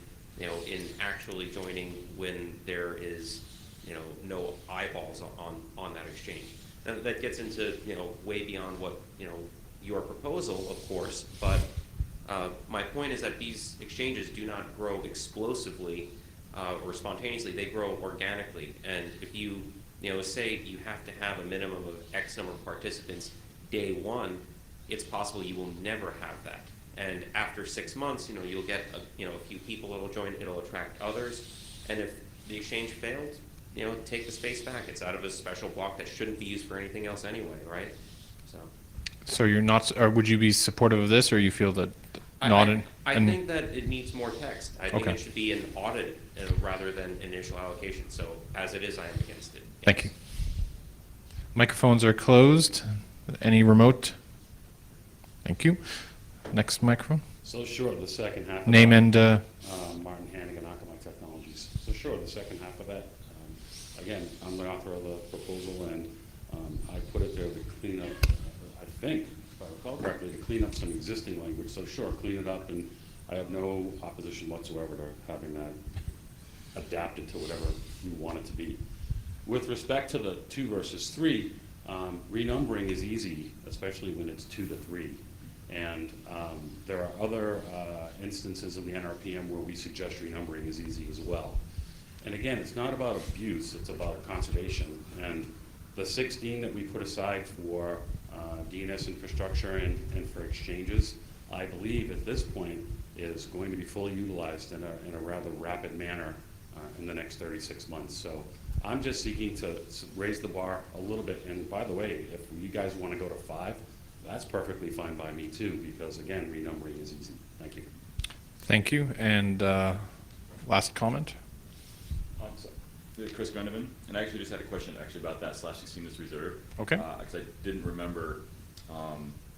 Speaker 15: actually joining when there is no eyeballs on that exchange. And that gets into way beyond what your proposal, of course, but my point is that these exchanges do not grow explosively or spontaneously. They grow organically, and if you say you have to have a minimum of X number of participants day one, it's possible you will never have that. And after 6 months, you'll get a few people that'll join. It'll attract others, and if the exchange failed, take the space back. It's out of a special block that shouldn't be used for anything else anyway, right?
Speaker 3: So you're not, or would you be supportive of this, or you feel that not?
Speaker 15: I think that it needs more text. I think
Speaker 3: Okay.
Speaker 15: it should be an audit rather than initial allocation. So as it is, I am against it.
Speaker 3: Thank you. Microphones are closed. Any remote? Thank you. Next microphone.
Speaker 12: So sure, the second half.
Speaker 3: Name and
Speaker 12: Martin Hannigan, Akamai Technologies. So sure, the second half of that. Again, I'm the author of the proposal, and I put it there to clean up, I think, if I recall correctly, to clean up some existing language. So sure, clean it up, and I have no opposition whatsoever to having that adapted to whatever you want it to be. With respect to the 2 versus 3, renumbering is easy, especially when it's 2 to 3. And there are other instances of the NRPM where we suggest renumbering is easy as well. And again, it's not about abuse, it's about conservation. And the 16 that we put aside for DNS infrastructure and for exchanges, I believe at this point is going to be fully utilized in a rather rapid manner in the next 36 months. So I'm just seeking to raise the bar a little bit. And by the way, if you guys want to go to 5, that's perfectly fine by me too, because again, renumbering is easy. Thank you.
Speaker 3: thank you. And last comment.
Speaker 16: Chris Gundeman, and I actually just had a question about that /16 is reserved.
Speaker 3: Okay.
Speaker 16: Because I didn't remember.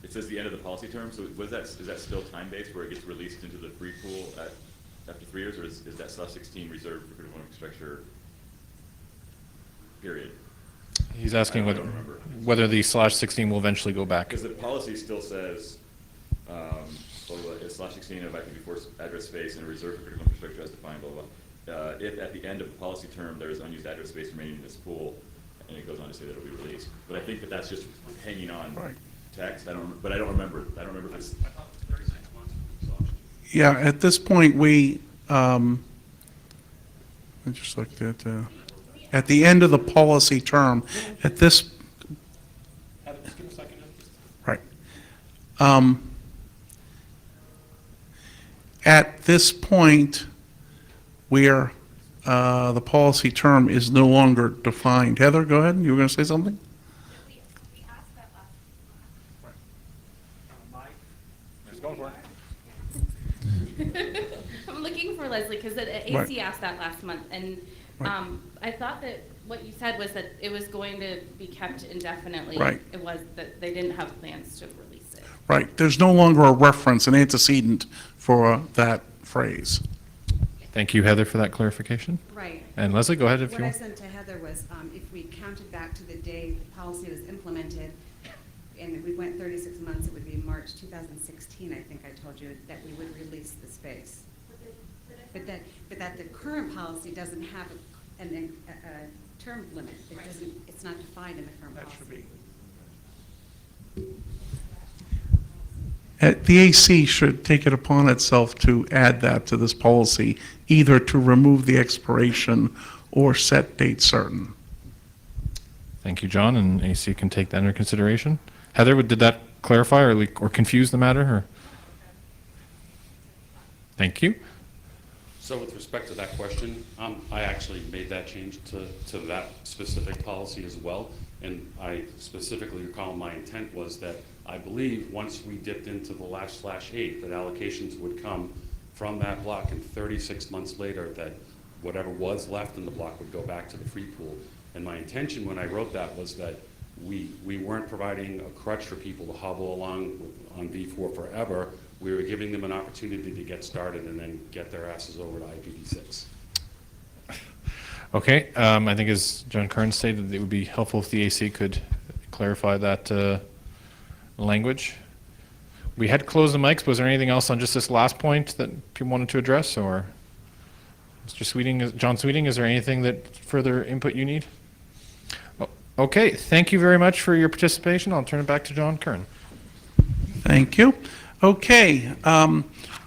Speaker 16: It says the end of the policy term. So is that still time based, where it gets released into the free pool after 3 years, or is that /16 reserved for critical infrastructure? Period.
Speaker 3: He's asking whether the /16 will eventually go back.
Speaker 16: Because the policy still says /16 of IPv4 address space and a reserve for critical infrastructure as defined, blah, blah. If at the end of the policy term there is unused address space remaining in this pool, and it goes on to say that it'll be released. But I think that's just hanging on text. I don't remember. I don't remember if it's.
Speaker 12: I thought it was 36 months.
Speaker 1: Yeah, at this point, I just looked at the end of the policy term, at this,
Speaker 2: Just give a second.
Speaker 1: right. At this point, where the policy term is no longer defined. Heather, go ahead. You were going to say something?
Speaker 10: We asked that last.
Speaker 13: Just go for it.
Speaker 10: I'm looking for Leslie, because the AC
Speaker 1: Right.
Speaker 10: asked that last month, and
Speaker 1: Right.
Speaker 10: I thought that what you said was that it was going to be kept indefinitely.
Speaker 1: Right.
Speaker 10: It was that they didn't have plans to release it.
Speaker 1: Right. There's no longer a reference, an antecedent for that phrase.
Speaker 3: Thank you, Heather, for that clarification.
Speaker 17: Right.
Speaker 3: And Leslie, go ahead if
Speaker 17: What
Speaker 3: you
Speaker 17: I
Speaker 3: want.
Speaker 17: sent to Heather was, if we counted back to the day the policy was implemented, and we went 36 months, it would be March 2016, I think I told you, that we would release the space. But that the current policy doesn't have a term limit. It doesn't, it's not defined in the current policy.
Speaker 1: That should be. The AC should take it upon itself to add that to this policy, either to remove the expiration or set date certain.
Speaker 3: Thank you, John, and AC can take that under consideration. Heather, did that clarify or confuse the matter? Or? Thank you.
Speaker 12: So with respect to that question, I actually made that change to that specific policy as well. And I specifically recall my intent was that I believe once we dipped into the last /8, that allocations would come from that block, and 36 months later, that whatever was left in the block would go back to the free pool. And my intention when I wrote that was that we weren't providing a crutch for people to hobble along on V4 forever. We were giving them an opportunity to get started and then get their asses over to IPv6.
Speaker 3: Okay, I think as John Kern stated, it would be helpful if the AC could clarify that language. We had closed the mics. Was there anything else on just this last point that people wanted to address, or Mr. Sweeting, John Sweeting, is there anything that further input you need? Okay, thank you very much for your participation. I'll turn it back to John Kern.
Speaker 1: Thank you. Okay,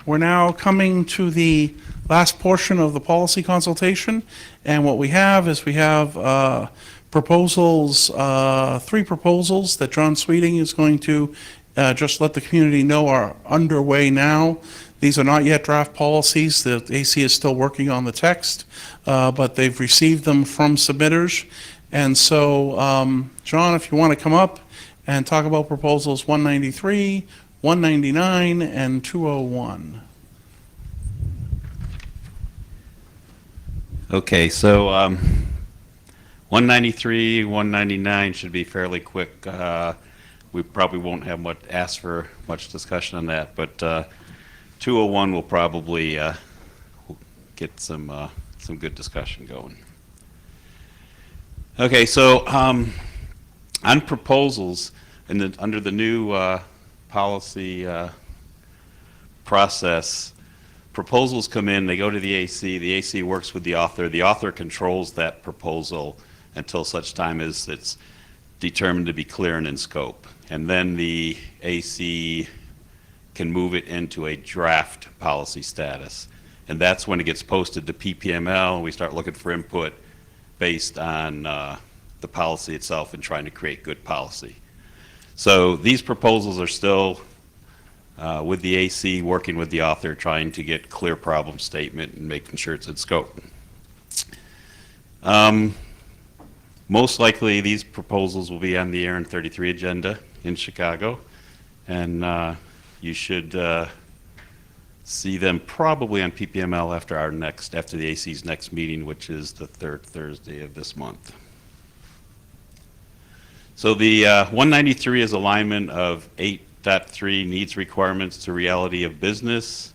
Speaker 1: we're now coming to the last portion of the policy consultation, and what we have is proposals, 3 proposals that John Sweeting is going to just let the community know are underway now. These are not yet draft policies. The AC is still working on the text, but they've received them from submitters. And so, John, if you want to come up and talk about proposals 193, 199, and 201.
Speaker 18: Okay, so 193, 199 should be fairly quick. We probably won't have ask for much discussion on that, but 201 will probably get some good discussion going. Okay, so on proposals, under the new policy process, proposals come in, they go to the AC works with the author controls that proposal until such time as it's determined to be clear and in scope. And then the AC can move it into a draft policy status. And that's when it gets posted to PPML, and we start looking for input based on the policy itself and trying to create good policy. So these proposals are still with the AC, working with the author, trying to get clear problem statement and making sure it's in scope. Most likely these proposals will be on the ARIN 33 agenda in Chicago, and you should see them probably on PPML after the AC's next meeting, which is the 3rd Thursday of this month. So the 193 is alignment of 8.3 needs requirements to reality of business,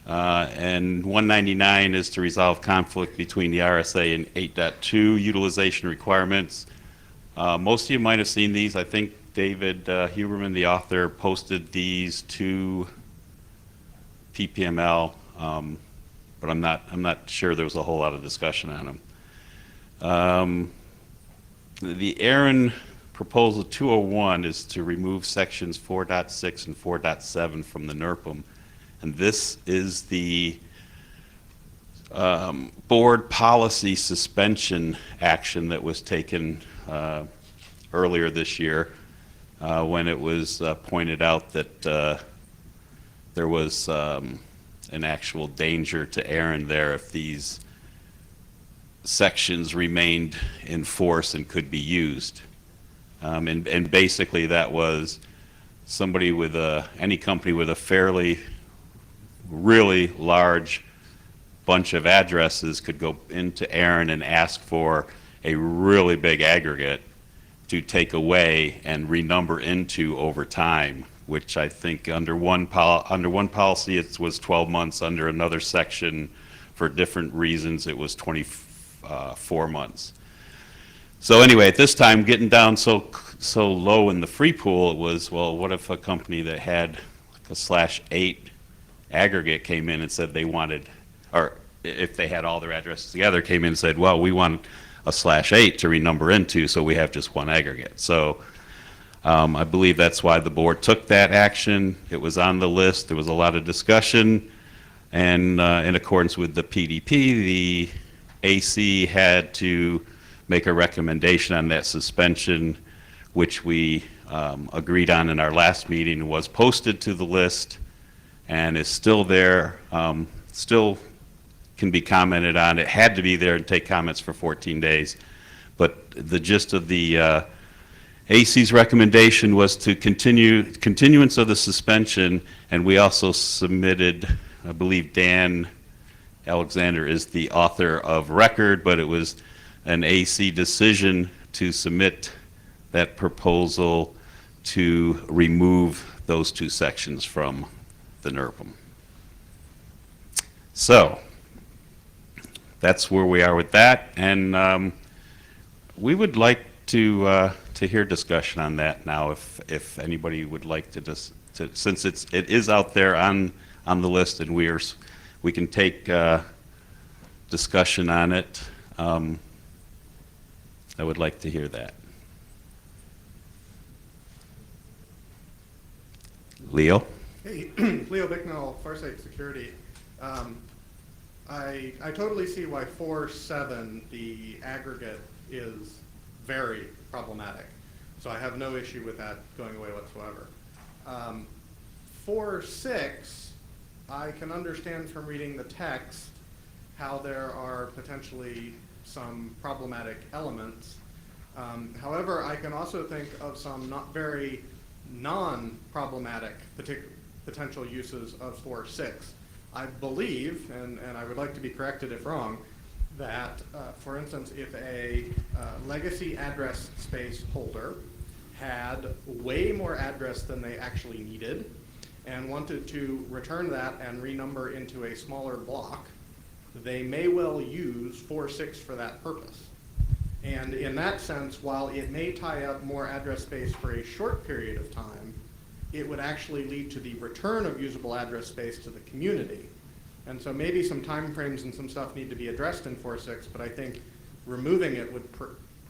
Speaker 18: and 199 is to resolve conflict between the RSA and 8.2 utilization requirements. Most of you might have seen these. I think David Huberman, the author, posted these to PPML, but I'm not sure there was a whole lot of discussion on them. The ARIN proposal 201 is to remove sections 4.6 and 4.7 from the NERPM, and this is the board policy suspension action that was taken earlier this year when it was pointed out that there was an actual danger to ARIN there if these sections remained in force and could be used. And basically that was somebody with any company with a really large bunch of addresses could go into ARIN and ask for a really big aggregate to take away and renumber into over time, which I think under one policy it was 12 months, under another section for different reasons it was 24 months. So anyway, at this time, getting down so low in the free pool, it was, well, what if a company that had like a /8 aggregate came in and said they wanted, or if they had all their addresses together, came in and said, well, we want a /8 to renumber into, so we have just one aggregate. So I believe that's why the board took that action. It was on the list. There was a lot of discussion, and in accordance with the PDP, the AC had to make a recommendation on that suspension, which we agreed on in our last meeting, was posted to the list and is still there, still can be commented on. It had to be there and take comments for 14 days. But the gist of the AC's recommendation was to continuance of the suspension, and we also submitted, I believe Dan Alexander is the author of record, but it was an AC decision to submit that proposal to remove those two sections from the NERPM. So that's where we are with that, and we would like to hear discussion on that now, if anybody would like to since it is out there on the list, and we can take discussion on it. I would like to hear that. Leo?
Speaker 14: Hey, Leo Bicknell, Farsight Security. I totally see why 4.7, the aggregate, is very problematic. So I have no issue with that going away whatsoever. 4.6, I can understand from reading the text how there are potentially some problematic elements. However, I can also think of some not very non-problematic potential uses of 4.6. I believe, and I would like to be corrected if wrong, that, for instance, if a legacy address space holder had way more address than they actually needed and wanted to return that and renumber into a smaller block, they may well use 4.6 for that purpose. And in that sense, while it may tie up more address space for a short period of time, it would actually lead to the return of usable address space to the community. And so maybe some timeframes and some stuff need to be addressed in 4.6, but I think removing it would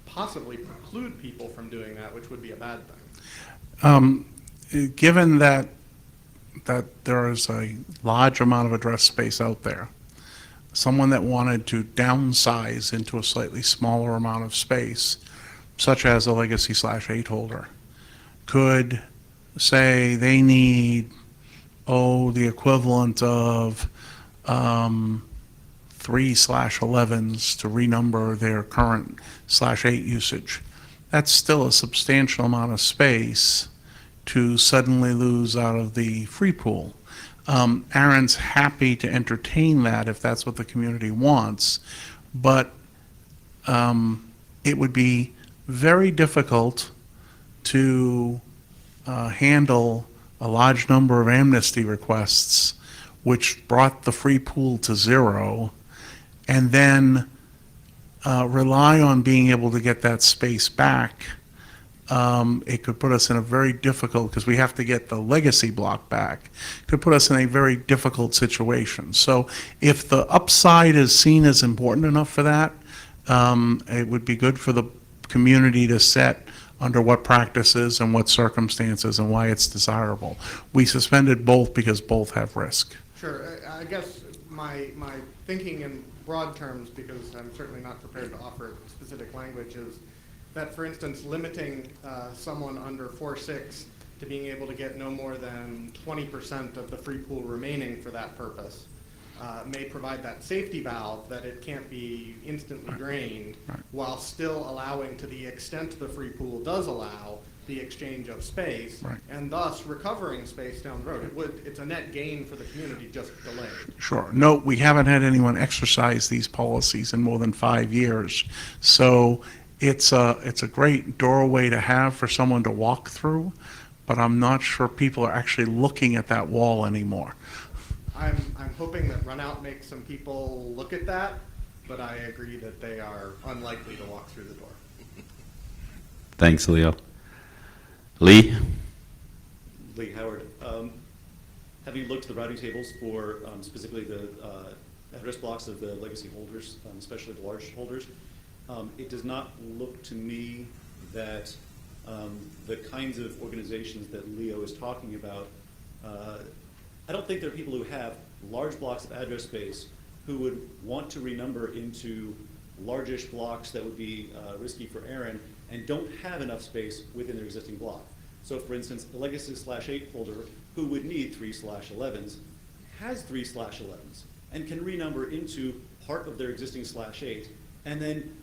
Speaker 14: possibly preclude people from doing that, which would be a bad thing.
Speaker 1: Given that there is a large amount of address space out there, someone that wanted to downsize into a slightly smaller amount of space, such as a legacy /8 holder, could say they need, the equivalent of 3/11s to renumber their current /8 usage. That's still a substantial amount of space to suddenly lose out of the free pool. ARIN's happy to entertain that if that's what the community wants, but it would be very difficult to handle a large number of amnesty requests which brought the free pool to 0, and then rely on being able to get that space back. It could put us in a very difficult, because we have to get the legacy block back, could put us in a very difficult situation. So if the upside is seen as important enough for that, it would be good for the community to set under what practices and what circumstances and why it's desirable. We suspended both because both have risk.
Speaker 14: Sure. I guess my thinking in broad terms, because I'm certainly not prepared to offer specific language, is that, for instance, limiting someone under 4.6 to being able to get no more than 20% of the free pool remaining for that purpose may provide that safety valve that it can't be instantly drained, while still allowing, to the extent the free pool does allow, the exchange of space, and thus recovering space down the road. It's a net gain for the community, just delayed.
Speaker 1: Sure. Note, we haven't had anyone exercise these policies in more than 5 years. So it's a great doorway to have for someone to walk through, but I'm not sure people are actually looking at that wall anymore.
Speaker 14: I'm hoping that runout makes some people look at that, but I agree that they are unlikely to walk through the door.
Speaker 18: Thanks, Leo. Lee?
Speaker 4: Lee Howard. Have you looked at the routing tables for specifically the address blocks of the legacy holders, especially the large holders? It does not look to me that the kinds of organizations that Leo is talking about, I don't think there are people who have large blocks of address space who would want to renumber into largish blocks that would be risky for ARIN and don't have enough space within their existing block. So for instance, a legacy /8 holder who would need 3/11s has 3/11s and can renumber into part of their existing /8, and then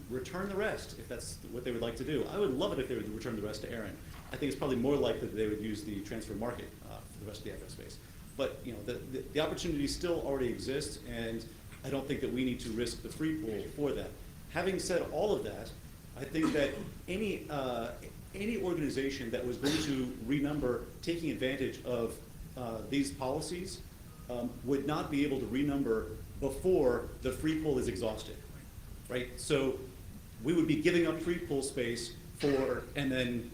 Speaker 4: return the rest, if that's what they would like to do. I would love it if they would return the rest to ARIN. I think it's probably more likely that they would use the transfer market for the rest of the address space. But the opportunity still already exists, and I don't think that we need to risk the free pool for that. Having said all of that, I think that any organization that was going to renumber taking advantage of these policies would not be able to renumber before the free pool is exhausted, right? So we would be giving up free pool space and then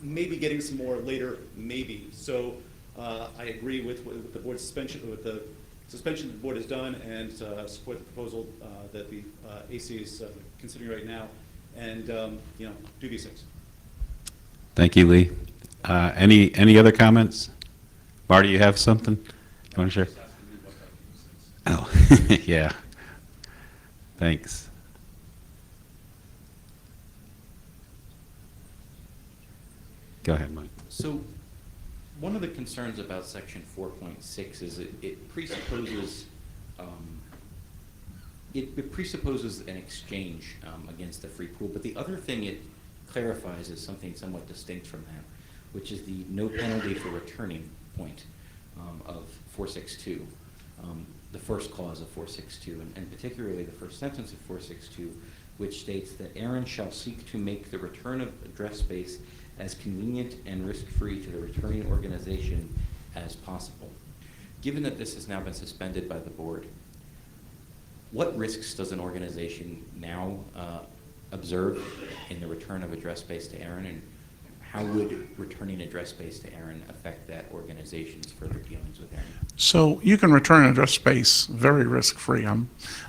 Speaker 4: maybe getting some more later, maybe. So I agree with the board's suspension, with the suspension the board has done, and support the proposal that the AC is considering right now, and do these things.
Speaker 18: Thank you, Lee. Any other comments? Marty, you have something you want to share? Oh, yeah. Thanks. Go ahead, Mike.
Speaker 11: So, one of the concerns about section 4.6 is it presupposes it presupposes an exchange against the free pool, but the other thing it clarifies is something somewhat distinct from that, which is the no penalty for returning point of 462, the first clause of 462, and particularly the first sentence of 462, which states that ARIN shall seek to make the return of address space as convenient and risk-free to the returning organization as possible. Given that this has now been suspended by the board, what risks does an organization now observe in the return of address space to ARIN, and how would returning address space to ARIN affect that organization's further dealings with ARIN?
Speaker 1: So you can return address space very risk-free.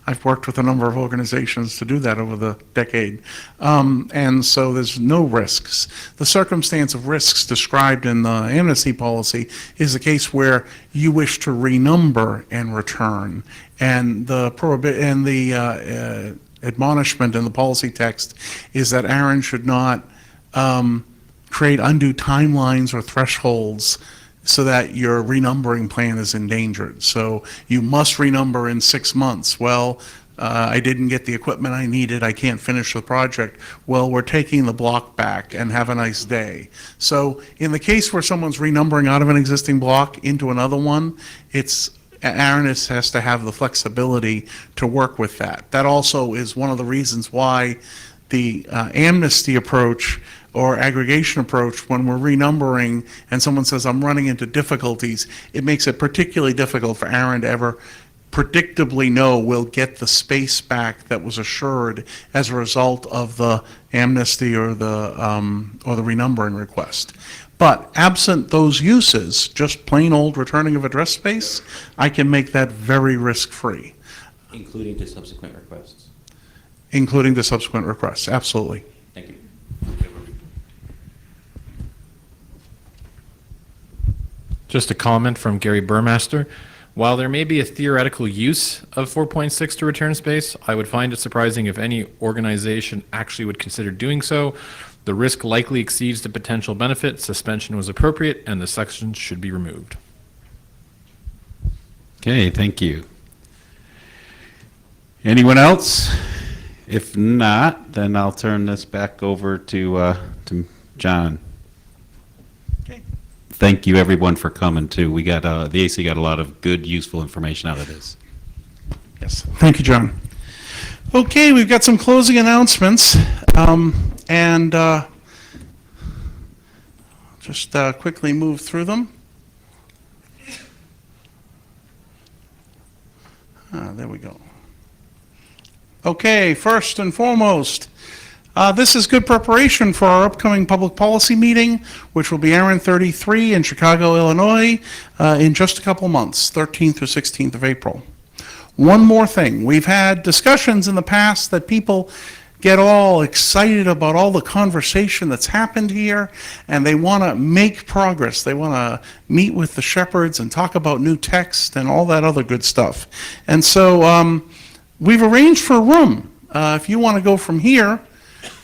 Speaker 1: I've worked with a number of organizations to do that over the decade. And so there's no risks. The circumstance of risks described in the amnesty policy is the case where you wish to renumber and return. And the admonishment in the policy text is that ARIN should not create undue timelines or thresholds so that your renumbering plan is endangered. So you must renumber in 6 months. Well, I didn't get the equipment I needed, I can't finish the project. Well, we're taking the block back and have a nice day. So in the case where someone's renumbering out of an existing block into another one, ARIN has to have the flexibility to work with that. That also is one of the reasons why the amnesty approach or aggregation approach, when we're renumbering and someone says, I'm running into difficulties, it makes it particularly difficult for ARIN to ever predictably know we'll get the space back that was assured as a result of the amnesty or the renumbering request. But absent those uses, just plain old returning of address space, I can make that very risk-free.
Speaker 11: Including to subsequent requests?
Speaker 1: Including the subsequent requests, absolutely.
Speaker 11: Thank you.
Speaker 3: Just a comment from Gary Burmaster. While there may be a theoretical use of 4.6 to return space, I would find it surprising if any organization actually would consider doing so. The risk likely exceeds the potential benefit. Suspension was appropriate, and the section should be removed.
Speaker 18: Okay, thank you. Anyone else? If not, then I'll turn this back over to John.
Speaker 1: Okay.
Speaker 18: Thank you, everyone, for coming, too. We got, the AC got a lot of good, useful information out of this.
Speaker 1: Yes, thank you, John. Okay, we've got some closing announcements, and just quickly move through them. There we go. Okay, first and foremost, this is good preparation for our upcoming public policy meeting, which will be ARIN 33 in Chicago, Illinois, in just a couple months, 13th through 16th of April. One more thing, we've had discussions in the past that people get all excited about all the conversation that's happened here, and they want to make progress. They want to meet with the shepherds and talk about new text and all that other good stuff. And so we've arranged for a room. If you want to go from here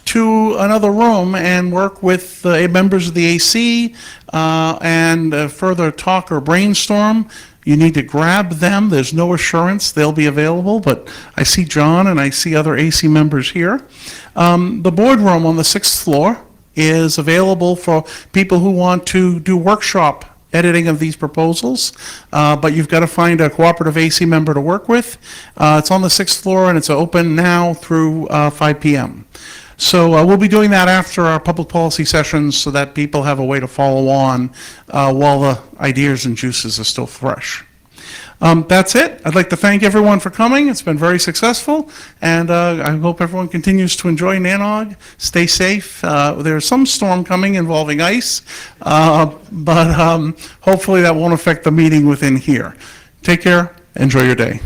Speaker 1: to another room and work with members of the AC and further talk or brainstorm, You need to grab them. There's no assurance they'll be available, but I see John and I see other AC members here. The boardroom on the 6th floor is available for people who want to do workshop editing of these proposals, but you've got to find a cooperative AC member to work with. It's on the 6th floor and it's open now through 5 p.m. So we'll be doing that after our public policy sessions so that people have a way to follow on while the ideas and juices are still fresh. That's it. I'd like to thank everyone for coming. It's been very successful, and I hope everyone continues to enjoy NANOG. Stay safe. There's some storm coming involving ice, but hopefully that won't affect the meeting within here. Take care. Enjoy your day.